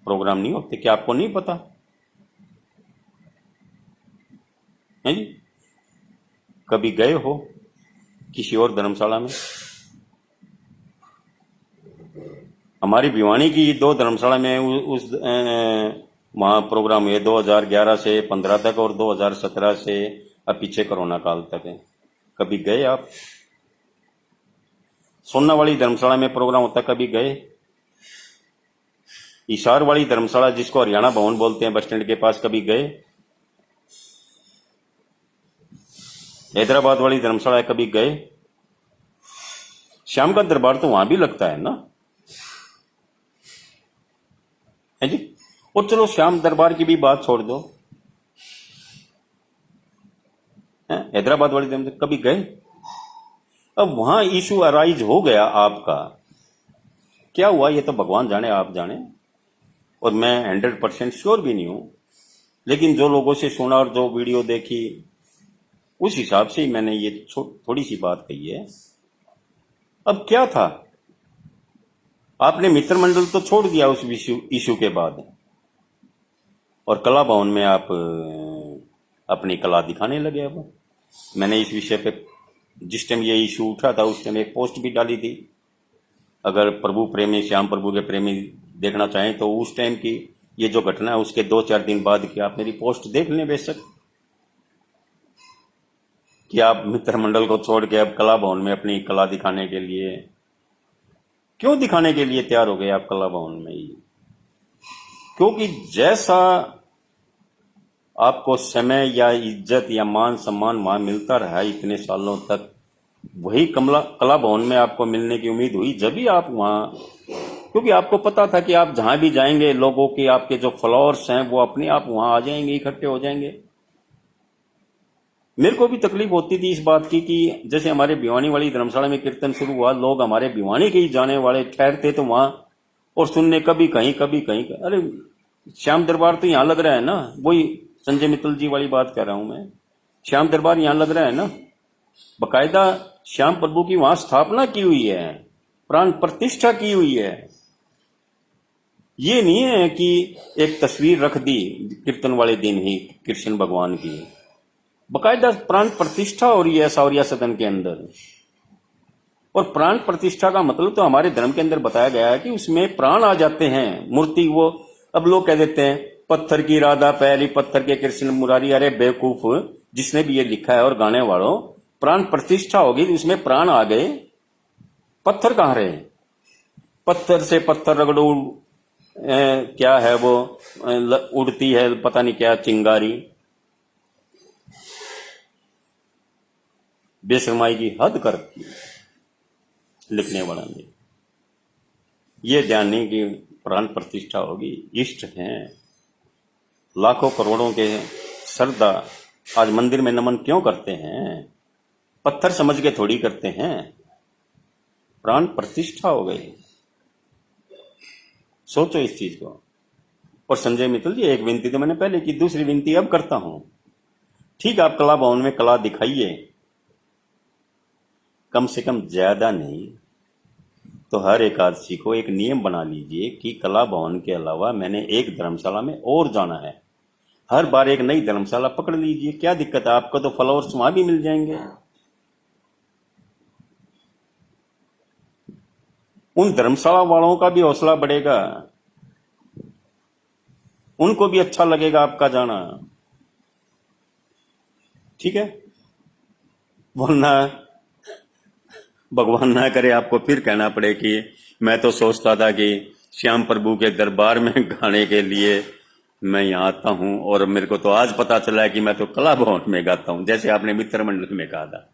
Speaker 1: प्रोग्राम नहीं होते? क्या आपको नहीं पता है जी? कभी गए हो किसी और धर्मशाला में? हमारी भिवानी की 2 धर्मशाला में उस वहाँ प्रोग्राम हुए 2011 से 15 तक और 2017 से अब पीछे कोरोना काल तक है। कभी गए आप? सोना वाली धर्मशाला में प्रोग्राम होता, कभी गए? हिसार वाली धर्मशाला जिसको हरियाणा भवन बोलते हैं बस स्टैंड के पास, कभी गए? हैदराबाद वाली धर्मशाला कभी गए? श्याम का दरबार तो वहां भी लगता है ना, है जी? और चलो श्याम दरबार की भी बात छोड़ दो, हैदराबाद वाली धर्मशाला कभी गए? अब वहां इशू अराइज हो गया आपका, क्या हुआ ये तो भगवान जाने, आप जाने, और मैं 100% श्योर भी नहीं हूं, लेकिन जो लोगों से सुना और जो वीडियो देखी उस हिसाब से ही मैंने ये थोड़ी सी बात कही है। अब क्या था, आपने मित्र मंडल तो छोड़ दिया उस इशू के बाद, और कला भवन में आप अपनी कला दिखाने लगे। अब मैंने इस विषय पे जिस टाइम ये इशू उठा था उस टाइम एक पोस्ट भी डाली थी, अगर प्रभु प्रेमी, श्याम प्रभु के प्रेमी देखना चाहें तो उस टाइम की ये जो घटना है उसके 2-4 दिन बाद की आप मेरी पोस्ट देख लें बेशक, कि आप मित्र मंडल को छोड़ के अब कला भवन में अपनी कला दिखाने के लिए, क्यों दिखाने के लिए तैयार हो गए आप कला भवन में ही? क्योंकि जैसा आपको समय या इज्जत या मान सम्मान वहां मिलता रहा इतने सालों तक, वही कला भवन में आपको मिलने की उम्मीद हुई जब भी आप वहां, क्योंकि आपको पता था कि आप जहां भी जाएंगे लोगों के, आपके जो फॉलोअर्स हैं वो अपने आप वहां आ जाएंगे, इकट्ठे हो जाएंगे। मेरे को भी तकलीफ होती थी इस बात की कि जैसे हमारे भिवानी वाली धर्मशाला में कीर्तन शुरू हुआ, लोग हमारे भिवानी के ही जाने वाले ठहरते तो वहां और सुनने, कभी कहीं अरे श्याम दरबार तो यहाँ लग रहा है ना, वही संजय मित्तल जी वाली बात कर रहा हूं मैं। श्याम दरबार यहाँ लग रहा है ना, बकायदा श्याम प्रभु की वहां स्थापना की हुई है, प्राण प्रतिष्ठा की हुई है। ये नहीं है कि एक तस्वीर रख दी कीर्तन वाले दिन ही कृष्ण भगवान की, बकायदा प्राण प्रतिष्ठा हो रही है सावरिया सदन के अंदर। और प्राण प्रतिष्ठा का मतलब तो हमारे धर्म के अंदर बताया गया है कि उसमें प्राण आ जाते हैं, मूर्ति वो। अब लोग कह देते हैं पत्थर की राधा पहली, पत्थर के कृष्ण मुरारी। अरे बेवकूफ, जिसने भी ये लिखा है और गाने वालों, प्राण प्रतिष्ठा होगी उसमें प्राण आ गए, पत्थर कहां रहे? पत्थर से पत्थर रगड़ो, क्या है वो, उड़ती है पता नहीं क्या चिंगारी। बेशरमाई की हद कर रखी लिखने वाला ने। ये ध्यान नहीं कि प्राण प्रतिष्ठा होगी, इष्ट हैं लाखों करोड़ों के श्रद्धा आज मंदिर में नमन क्यों करते हैं? पत्थर समझ के थोड़ी करते हैं, प्राण प्रतिष्ठा हो गई। सोचो इस चीज को। और संजय मित्तल जी, एक विनती तो मैंने पहले की, दूसरी विनती अब करता हूं। ठीक, आप कला भवन में कला दिखाइए, कम से कम ज्यादा नहीं तो हर एकादशी को एक नियम बना लीजिए कि कला भवन के अलावा मैंने एक धर्मशाला में और जाना है। हर बार एक नई धर्मशाला पकड़ लीजिए, क्या दिक्कत है? आपको तो फॉलोअर्स वहां भी मिल जाएंगे। उन धर्मशाला वालों का भी हौसला बढ़ेगा, उनको भी अच्छा लगेगा आपका जाना। ठीक है, वरना भगवान ना करे आपको फिर कहना पड़े कि मैं तो सोचता था कि श्याम प्रभु के दरबार में गाने के लिए मैं यहाँ आता हूं और मेरे को तो आज पता चला कि मैं तो कला भवन में गाता हूं, जैसे आपने मित्र मंडल में कहा था।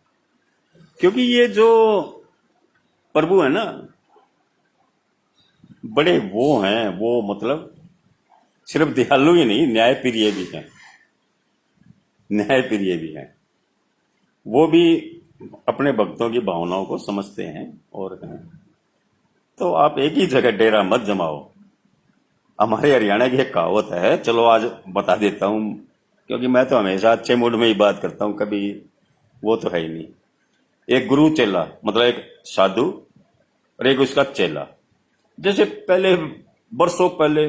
Speaker 1: क्योंकि ये जो प्रभु है ना, बड़े वो हैं, वो मतलब सिर्फ दयालु ही नहीं, न्याय प्रिय भी हैं, न्याय प्रिय भी हैं। वो भी अपने भक्तों की भावनाओं को समझते हैं और हैं। तो आप एक ही जगह डेरा मत जमाओ। हमारे हरियाणा की एक कहावत है, चलो आज बता देता हूं, क्योंकि मैं तो हमेशा अच्छे मूड में ही बात करता हूं, कभी वो तो है ही नहीं। एक गुरु चेला, मतलब एक साधु और एक उसका चेला। जैसे पहले, बरसों पहले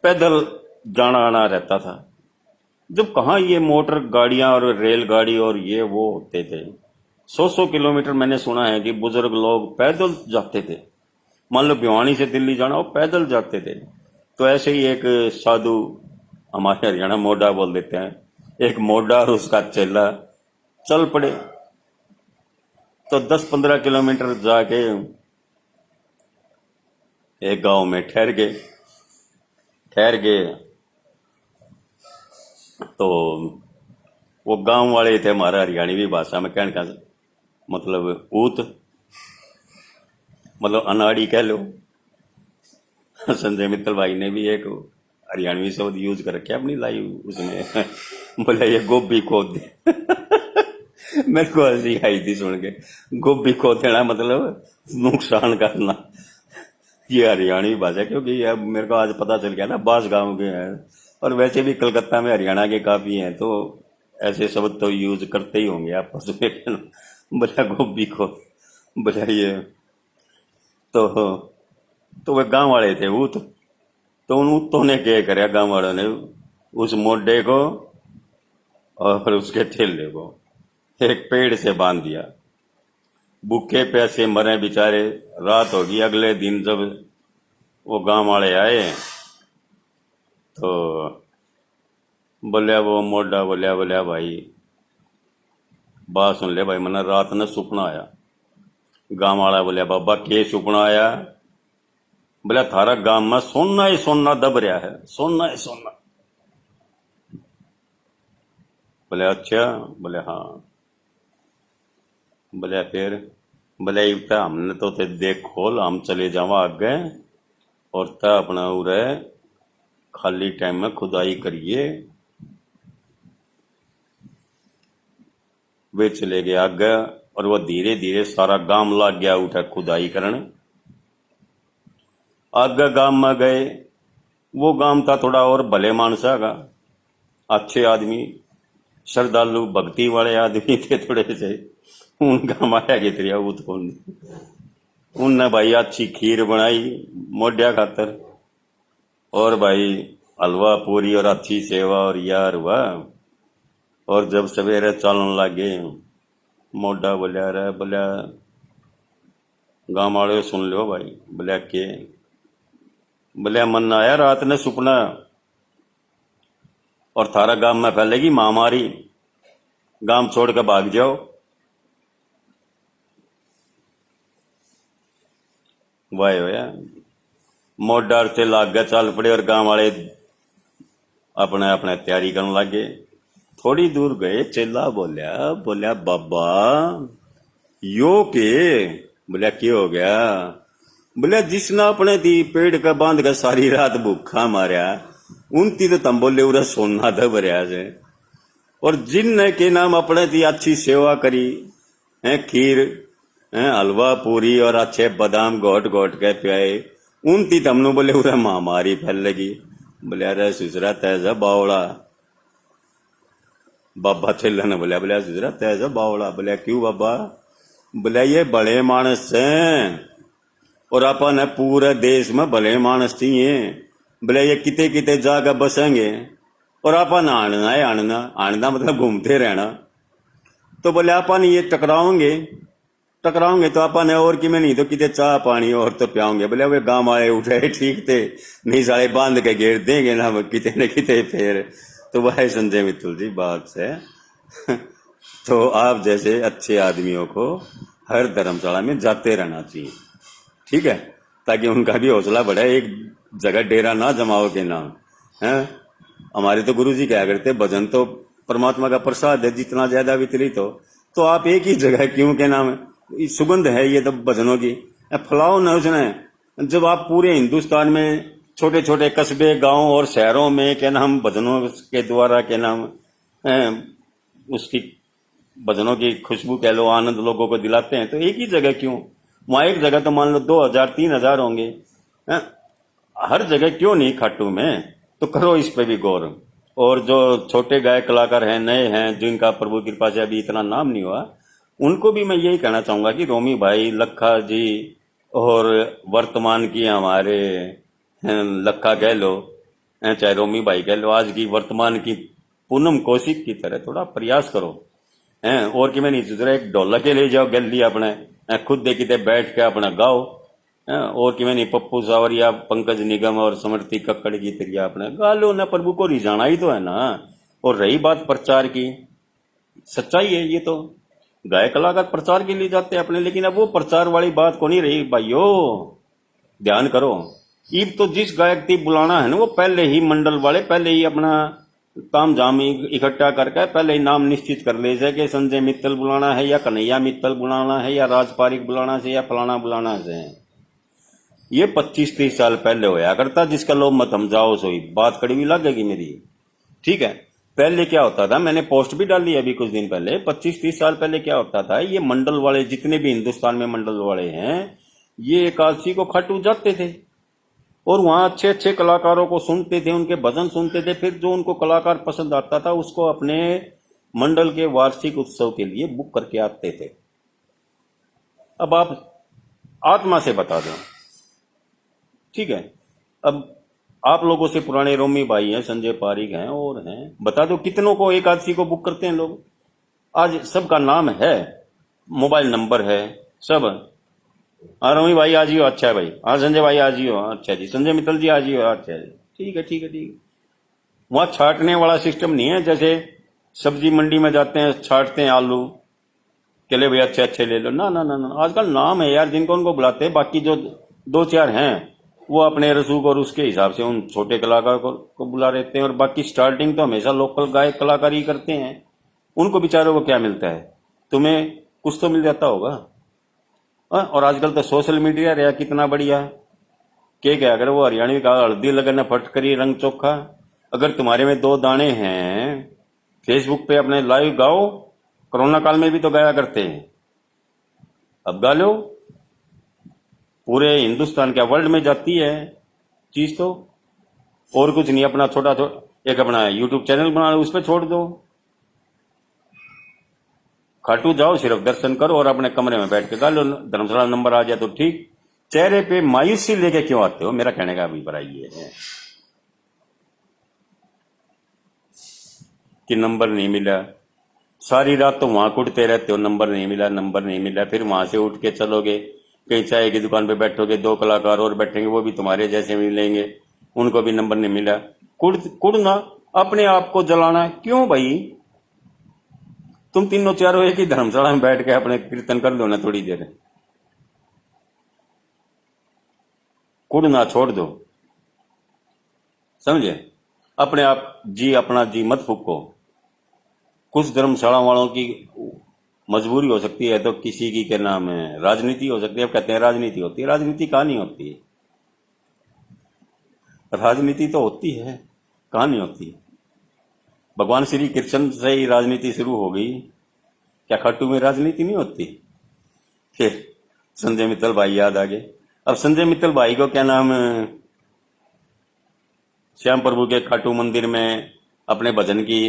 Speaker 1: पैदल जाना आना रहता था, जब कहाँ ये मोटर गाड़ियां और रेलगाड़ी और ये वो होते थे। 100 किलोमीटर मैंने सुना है कि बुजुर्ग लोग पैदल जाते थे। मान लो भिवानी से दिल्ली जाना हो, पैदल जाते थे। तो ऐसे ही एक साधु, हमारे हरियाणा मोढ़ा बोल देते हैं, एक मोढ़ा और उसका चेला चल पड़े। तो 10-15 किलोमीटर जाके एक गांव में ठहर गए। तो वो गांव वाले थे, हमारा हरियाणवी भाषा में कहने का मतलब ऊत, मतलब अनाड़ी कह लो। संजय मित्तल भाई ने भी एक हरियाणवी शब्द यूज कर रखे अपनी लाइव उसमें। बोले ये गोभी खोद दे। मेरे को हंसी आई थी सुन के। गोभी खोद देना मतलब नुकसान करना। ये हरियाणवी भाषा, क्योंकि अब मेरे को आज पता चल गया ना, बास गांव के हैं और वैसे भी कलकत्ता में हरियाणा के काफी हैं, तो ऐसे शब्द तो यूज करते ही होंगे आपस में। बोला गोभी को, बोला ये तो वे गांव वाले थे ऊत। तो उन ऊतों ने क्या कराया, गांव वालों ने उस मोड्डे को और उसके ठेले को एक पेड़ से बांध दिया। भूखे प्यासे मरे बेचारे। रात होगी, अगले दिन जब वो गांव वाले आए तो बोलिया वो मोड्डा, बोलिया भाई बात सुन ले भाई, मैंने रात ने सुपना आया। गांव वाला बोलिया बाबा के सुपना आया? बोला थारा गांव में सोना ही सोना दब रहा है, सोना ही सोना। बोले अच्छा? बोले हाँ। बोले फिर? बोले इतना हमने तो ते देख खोल, हम चले जावा आगे और ता अपना उरे खाली टाइम में खुदाई करिए। वे चले गए आगे, और वो धीरे धीरे सारा गांव लग गया उठा खुदाई करने। आगे गांव में गए, वो गांव था थोड़ा और भले मानसा का, अच्छे आदमी, श्रद्धालु भक्ति वाले आदमी थे थोड़े से। उनका माया की त्रिया उत्पन्न, उनने भाई अच्छी खीर बनाई मोढ़िया खातर, और भाई हलवा पूरी और अच्छी सेवा और यार हुआ। और जब सवेरे चलन लगे, मोढ़ा बोलिया रे, बोलिया गांव वाले सुन लो भाई, बोलिया के, बोलिया मन आया रात ने सुपना, और थारा गांव में फैलेगी महामारी, गांव छोड़ के भाग जाओ। वाह होया, मोढ़ा से लाग गए चल पड़े, और गांव वाले अपने अपने तैयारी करने लगे। थोड़ी दूर गए, चेला बोलिया, बोलिया बाबा यो के, बोलिया क्या हो गया, बोलिया जिसने अपने दी पेड़ का बांध कर सारी रात भूखा मारा, उनती तो तम बोले उरा सोना था भरिया से, और जिनने के नाम अपने दी अच्छी सेवा करी है, खीर है, हलवा पूरी और अच्छे बादाम घोट घोट के पियाए, उनती तमनु बोले उरा महामारी फैल लगी। बोले अरे सुसरा तैजा बावड़ा, बाबा चेला ने बोलिया, बोलिया सुसरा तैजा बावड़ा, बोलिया क्यों बाबा, बोलिया ये बड़े मानस हैं, और अपन पूरे देश में भले मानस चाहिए, बोले ये किते किते जाकर बसेंगे, और अपन आना है, आना आना मतलब घूमते रहना। तो बोले अपन ये टकराओगे तो अपन है, और कि मैं नहीं तो किते चाह पानी और तो पियाओगे। बोले वे गांव आए उठे ठीक थे, नहीं साले बांध के घेर देंगे ना किते न किते फिर। तो वह संजय मित्तल जी बात है। तो आप जैसे अच्छे आदमियों को हर धर्मशाला में जाते रहना चाहिए, ठीक है, ताकि उनका भी हौसला बढ़े, एक जगह डेरा ना जमाओ के नाम है। हमारे तो गुरु जी क्या करते, भजन तो परमात्मा का प्रसाद है, जितना ज्यादा वितरित हो, तो आप एक ही जगह क्यों के नाम, सुगंध है ये तो भजनों की, फैलाओ ना उसने। जब आप पूरे हिंदुस्तान में छोटे छोटे कस्बे गांव और शहरों में क्या नाम भजनों के द्वारा क्या नाम उसकी भजनों की खुशबू कह लो, आनंद लोगों को दिलाते हैं, तो एक ही जगह क्यों, वहां एक जगह तो मान लो 2000 3000 होंगे, हर जगह क्यों नहीं खाटू में। तो करो इस पे भी गौर। और जो छोटे गायक कलाकार हैं, नए हैं, जिनका प्रभु कृपा से अभी इतना नाम नहीं हुआ, उनको भी मैं यही कहना चाहूंगा कि रोमी भाई, लखा जी, और वर्तमान की हमारे लखा कह लो, चाहे रोमी भाई कह लो, आज की वर्तमान की पूनम कौशिक की तरह थोड़ा प्रयास करो हैं। और कि मैं नहीं सोच रहा एक ढोलक के ले जाओ गैली अपने, खुद देखते बैठ के अपना गाओ, और कि मैं नहीं पप्पू सावरिया, पंकज निगम और समर्थी कक्कड़ की तरिया अपने गा लो ना, प्रभु को रिझाना ही तो है ना। और रही बात प्रचार की, सच्चाई है ये तो, गायक कलाकार प्रचार के लिए जाते हैं अपने, लेकिन अब वो प्रचार वाली बात को नहीं रही भाइयों, ध्यान करो। ईब तो जिस गायक की बुलाना है ना, वो पहले ही मंडल वाले पहले ही अपना ताम झाम इकट्ठा करके पहले ही नाम निश्चित कर ले, जैसे कि संजय मित्तल बुलाना है, या कन्हैया मित्तल बुलाना है, या राज पारिक बुलाना से, या फलाना बुलाना से। ये 25-30 साल पहले होया करता, जिसका लोग मत हम जाओ सोई बात कड़वी लगेगी मेरी, ठीक है। पहले क्या होता था, मैंने पोस्ट भी डाली अभी कुछ दिन पहले, 25-30 साल पहले क्या होता था, ये मंडल वाले जितने भी हिंदुस्तान में मंडल वाले हैं, ये एकादशी को खाटू जाते थे, और वहां अच्छे अच्छे कलाकारों को सुनते थे, उनके भजन सुनते थे, फिर जो उनको कलाकार पसंद आता था उसको अपने मंडल के वार्षिक उत्सव के लिए बुक करके आते थे। अब आप आत्मा से बता दो, ठीक है, अब आप लोगों से पुराने रोमी भाई हैं, संजय पारिक हैं और हैं, बता दो कितनों को एकादशी को बुक करते हैं लोग। आज सबका नाम है, मोबाइल नंबर है, सब। हाँ रोमी भाई आज ही हो, अच्छा है भाई, हाँ संजय भाई आज ही हो, अच्छा जी, संजय मित्तल जी आज ही हो, अच्छा है, ठीक है ठीक है ठीक है। वहां छाटने वाला सिस्टम नहीं है, जैसे सब्जी मंडी में जाते हैं छाटते हैं आलू, चले भाई अच्छे अच्छे ले लो, ना ना ना ना, आजकल नाम है यार जिनको उनको बुलाते हैं, बाकी जो 2-4 हैं वो अपने रसूख और उसके हिसाब से उन छोटे कलाकार को बुला रहते हैं, और बाकी स्टार्टिंग तो हमेशा लोकल गायक कलाकार ही करते हैं। उनको बेचारों को क्या मिलता है, तुम्हें कुछ तो मिल जाता होगा। और आजकल तो सोशल मीडिया रहा कितना बढ़िया, क्या अगर वो हरियाणवी का हल्दी लगाना फटकरी रंग चोखा, अगर तुम्हारे में 2 दाने हैं, फेसबुक पे अपने लाइव गाओ, कोरोना काल में भी तो गाया करते हैं, अब गा लो। पूरे हिंदुस्तान क्या वर्ल्ड में जाती है चीज तो। और कुछ नहीं, अपना छोटा छोटा एक अपना यूट्यूब चैनल बना लो, उस पर छोड़ दो। खाटू जाओ, सिर्फ दर्शन करो और अपने कमरे में बैठ के गा लो। धर्मशाला नंबर आ जाए तो ठीक। चेहरे पे मायूसी लेके क्यों आते हो, मेरा कहने का अभिप्राय ये है कि नंबर नहीं मिला। सारी रात तो वहां कुटते रहते हो, नंबर नहीं मिला, नंबर नहीं मिला। फिर वहां से उठ के चलोगे कहीं चाय की दुकान पे बैठोगे, दो कलाकार और बैठेंगे, वो भी तुम्हारे जैसे मिलेंगे, उनको भी नंबर नहीं मिला। कुड़ना, अपने आप को जलाना क्यों भाई। तुम तीनों चारों एक ही धर्मशाला में बैठ के अपने कीर्तन कर लो ना थोड़ी देर। कुड़ना छोड़ दो, समझे। अपने आप जी, अपना जी मत फूको। कुछ धर्मशाला वालों की मजबूरी हो सकती है, तो किसी की क्या नाम है राजनीति हो सकती है। अब कहते हैं राजनीति होती है, राजनीति कहाँ नहीं होती है। राजनीति तो होती है, कहाँ नहीं होती। भगवान श्री कृष्ण से ही राजनीति शुरू हो गई, क्या खाटू में राजनीति नहीं होती। फिर संजय मित्तल भाई याद आ गए। अब संजय मित्तल भाई को क्या नाम, श्याम प्रभु के खाटू मंदिर में अपने भजन की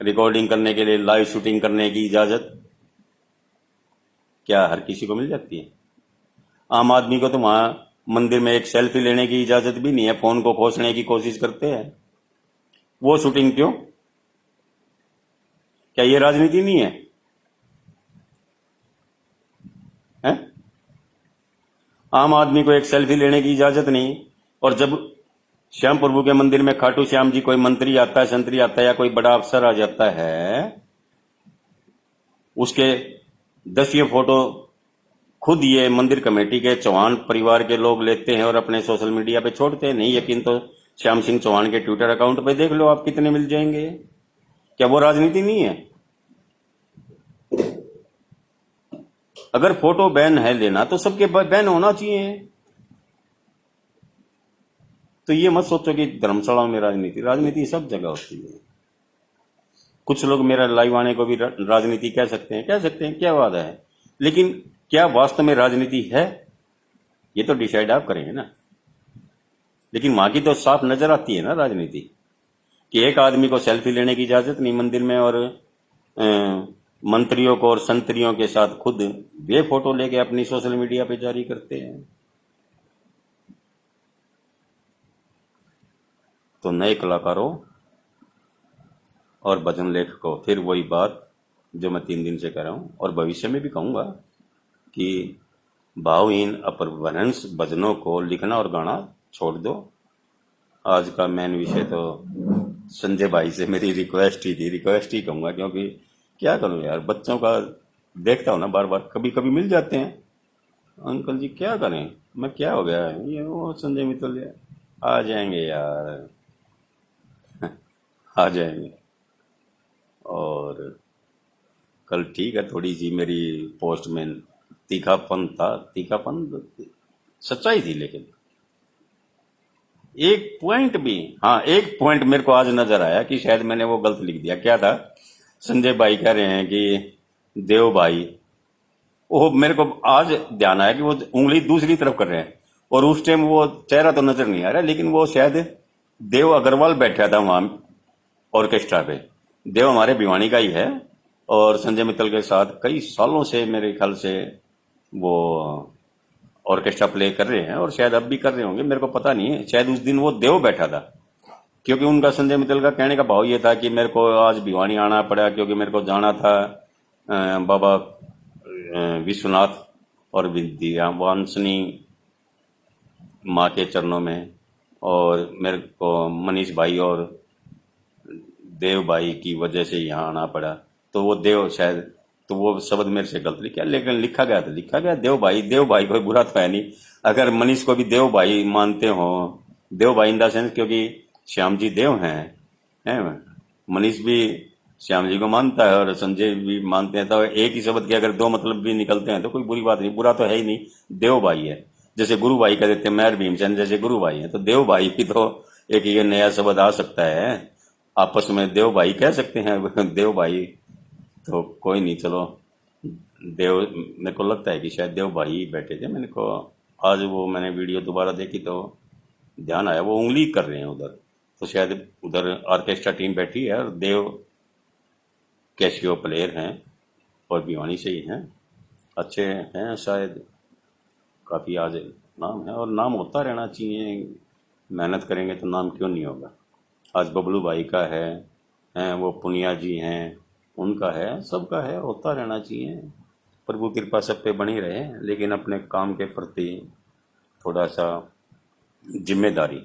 Speaker 1: रिकॉर्डिंग करने के लिए, लाइव शूटिंग करने की इजाजत क्या हर किसी को मिल जाती है। आम आदमी को तो वहां मंदिर में एक सेल्फी लेने की इजाजत भी नहीं है, फोन को खोसने की कोशिश करते हैं। वो शूटिंग क्यों, क्या ये राजनीति नहीं है, है? आम आदमी को एक सेल्फी लेने की इजाजत नहीं। और जब श्याम प्रभु के मंदिर में खाटू श्याम जी कोई मंत्री आता है, संतरी आता है, या कोई बड़ा अफसर आ जाता है, उसके 10 ये फोटो खुद ये मंदिर कमेटी के चौहान परिवार के लोग लेते हैं और अपने सोशल मीडिया पे छोड़ते हैं। नहीं यकीन तो श्याम सिंह चौहान के ट्विटर अकाउंट पे देख लो, आप कितने मिल जाएंगे। क्या वो राजनीति नहीं है। अगर फोटो बैन है लेना तो सबके बैन होना चाहिए। तो ये मत सोचो कि धर्मशाला में राजनीति सब जगह होती है। कुछ लोग मेरा लाइव आने को भी राजनीति कह सकते हैं, क्या बात है। लेकिन क्या वास्तव में राजनीति है, ये तो डिसाइड आप करेंगे ना। लेकिन वहां की तो साफ नजर आती है ना राजनीति, कि एक आदमी को सेल्फी लेने की इजाजत नहीं मंदिर में, और मंत्रियों को और संतरियों के साथ खुद वे फोटो लेके अपनी सोशल मीडिया पे जारी करते हैं। तो नए कलाकारों और भजन लेखकों, फिर वही बात जो मैं 3 दिन से कह रहा हूं और भविष्य में भी कहूंगा, कि भावहीन अपभ्रंश भजनों को लिखना और गाना छोड़ दो। आज का मेन विषय तो संजय भाई से मेरी रिक्वेस्ट ही कहूंगा, क्योंकि क्या करूं यार, बच्चों का देखता हूं ना बार बार, कभी कभी मिल जाते हैं, अंकल जी क्या करें, मैं क्या हो गया, ये वो संजय मित्तल आ जाएंगे यार आ जाएंगे। और कल ठीक है, थोड़ी सी मेरी पोस्ट में तीखापन सच्चाई थी, लेकिन एक पॉइंट मेरे को आज नजर आया कि शायद मैंने वो गलत लिख दिया। क्या था, संजय भाई कह रहे हैं कि देव भाई, वो मेरे को आज ध्यान आया कि वो उंगली दूसरी तरफ कर रहे हैं, और उस टाइम वो चेहरा तो नजर नहीं आ रहा, लेकिन वो शायद देव अग्रवाल बैठा था वहां ऑर्केस्ट्रा पे। देव हमारे भिवानी का ही है और संजय मित्तल के साथ कई सालों से मेरे ख्याल से वो ऑर्केस्ट्रा प्ले कर रहे हैं, और शायद अब भी कर रहे होंगे, मेरे को पता नहीं है। शायद उस दिन वो देव बैठा था, क्योंकि उनका संजय मित्तल का कहने का भाव ये था कि मेरे को आज भिवानी आना पड़ा, क्योंकि मेरे को जाना था बाबा विश्वनाथ और विद्यावांसनी माँ के चरणों में, और मेरे को मनीष भाई और देव भाई की वजह से यहाँ आना पड़ा। तो वो देव शायद, तो वो शब्द मेरे से गलत लिखा, लेकिन लिखा गया देव भाई कोई बुरा तो है नहीं। अगर मनीष को भी देव भाई मानते हो, देव भाई इन द सेंस क्योंकि श्याम जी देव हैं, मनीष भी श्याम जी को मानता है और संजय भी मानते हैं, तो एक ही शब्द के अगर 2 मतलब भी निकलते हैं तो कोई बुरी बात नहीं, बुरा तो है ही नहीं। देव भाई है, जैसे गुरु भाई कह देते हैं, मेहर भीमचंद जैसे गुरु भाई है, तो देव भाई भी तो एक ये नया शब्द आ सकता है, आपस में देव भाई कह सकते हैं देव भाई। तो कोई नहीं, चलो। देव, मेरे को लगता है कि शायद देव भाई ही बैठे थे। मैंने को आज वो मैंने वीडियो दोबारा देखी तो ध्यान आया वो उंगली कर रहे हैं उधर। तो शायद उधर ऑर्केस्ट्रा टीम बैठी है और देव कैशियो प्लेयर हैं और भिवानी से ही हैं, अच्छे हैं शायद, काफ़ी आज नाम है और नाम होता रहना चाहिए। मेहनत करेंगे तो नाम क्यों नहीं होगा। आज बबलू भाई का है वो पुनिया जी हैं, उनका है, सबका है, होता रहना चाहिए। प्रभु कृपा सब पे बनी रहे, लेकिन अपने काम के प्रति थोड़ा सा जिम्मेदारी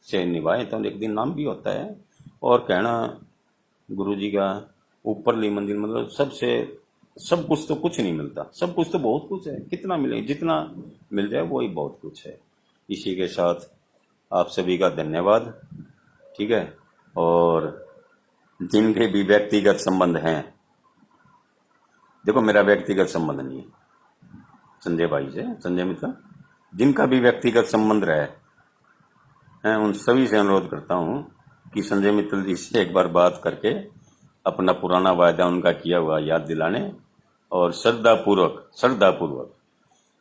Speaker 1: से निभाएं तो एक दिन नाम भी होता है। और कहना गुरु जी का ऊपरली मंजिल, मतलब सबसे सब कुछ तो कुछ नहीं मिलता, सब कुछ तो बहुत कुछ है। कितना मिले, जितना मिल जाए वही बहुत कुछ है। इसी के साथ आप सभी का धन्यवाद, ठीक है। और जिनके भी व्यक्तिगत संबंध हैं, देखो मेरा व्यक्तिगत संबंध नहीं है संजय भाई से, संजय मित्तल, जिनका भी व्यक्तिगत संबंध रहे हैं उन सभी से अनुरोध करता हूं कि संजय मित्तल जी से एक बार बात करके अपना पुराना वायदा उनका किया हुआ याद दिलाने और श्रद्धापूर्वक,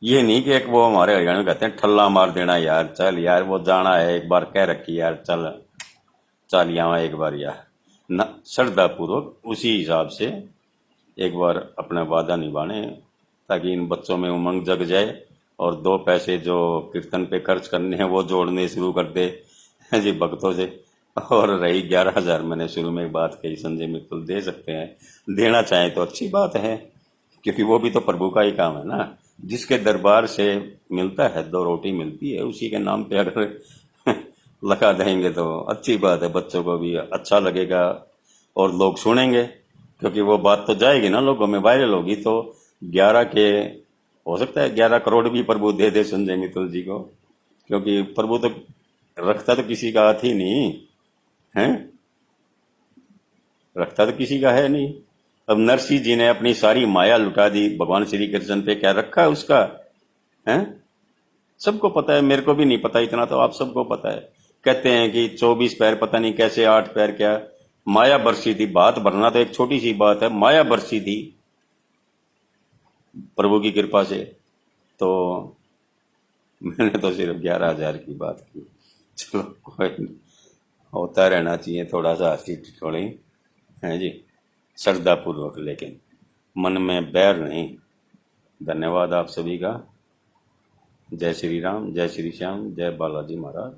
Speaker 1: ये नहीं कि एक वो हमारे हरियाणा में कहते हैं ठल्ला मार देना, यार चल यार वो जाना है, एक बार कह रखी यार चल चल यहाँ एक बार यार न, श्रद्धापूर्वक उसी हिसाब से एक बार अपना वादा निभाने, ताकि इन बच्चों में उमंग जग जाए और दो पैसे जो कीर्तन पे खर्च करने हैं वो जोड़ने शुरू कर दे जी भक्तों से। और रही 11,000, मैंने शुरू में एक बात कही, संजय मित्तल दे सकते हैं, देना चाहें तो अच्छी बात है, क्योंकि वो भी तो प्रभु का ही काम है ना। जिसके दरबार से मिलता है, दो रोटी मिलती है, उसी के नाम पे अगर लगा देंगे तो अच्छी बात है, बच्चों को भी अच्छा लगेगा और लोग सुनेंगे, क्योंकि वो बात तो जाएगी ना लोगों में, वायरल होगी। तो 11 के हो सकता है 11 करोड़ भी प्रभु दे दे संजय मित्तल जी को, क्योंकि प्रभु तो रखता तो किसी का हाथ ही नहीं है, रखता तो किसी का है नहीं। अब नरसिंह जी ने अपनी सारी माया लुटा दी भगवान श्री कृष्ण पे, क्या रखा है उसका, है सबको पता है, मेरे को भी नहीं पता इतना, तो आप सबको पता है। कहते हैं कि 24 पैर पता नहीं कैसे, 8 पैर क्या, माया बरसी थी। बात भरना तो एक छोटी सी बात है, माया बरसी थी प्रभु की कृपा से। तो मैंने तो सिर्फ 11,000 की बात की। चलो कोई नहीं, होता रहना चाहिए थोड़ा सा हंसी ठिठोली, है जी, श्रद्धापूर्वक, लेकिन मन में बैर नहीं। धन्यवाद आप सभी का। जय श्री राम, जय श्री श्याम, जय बालाजी महाराज।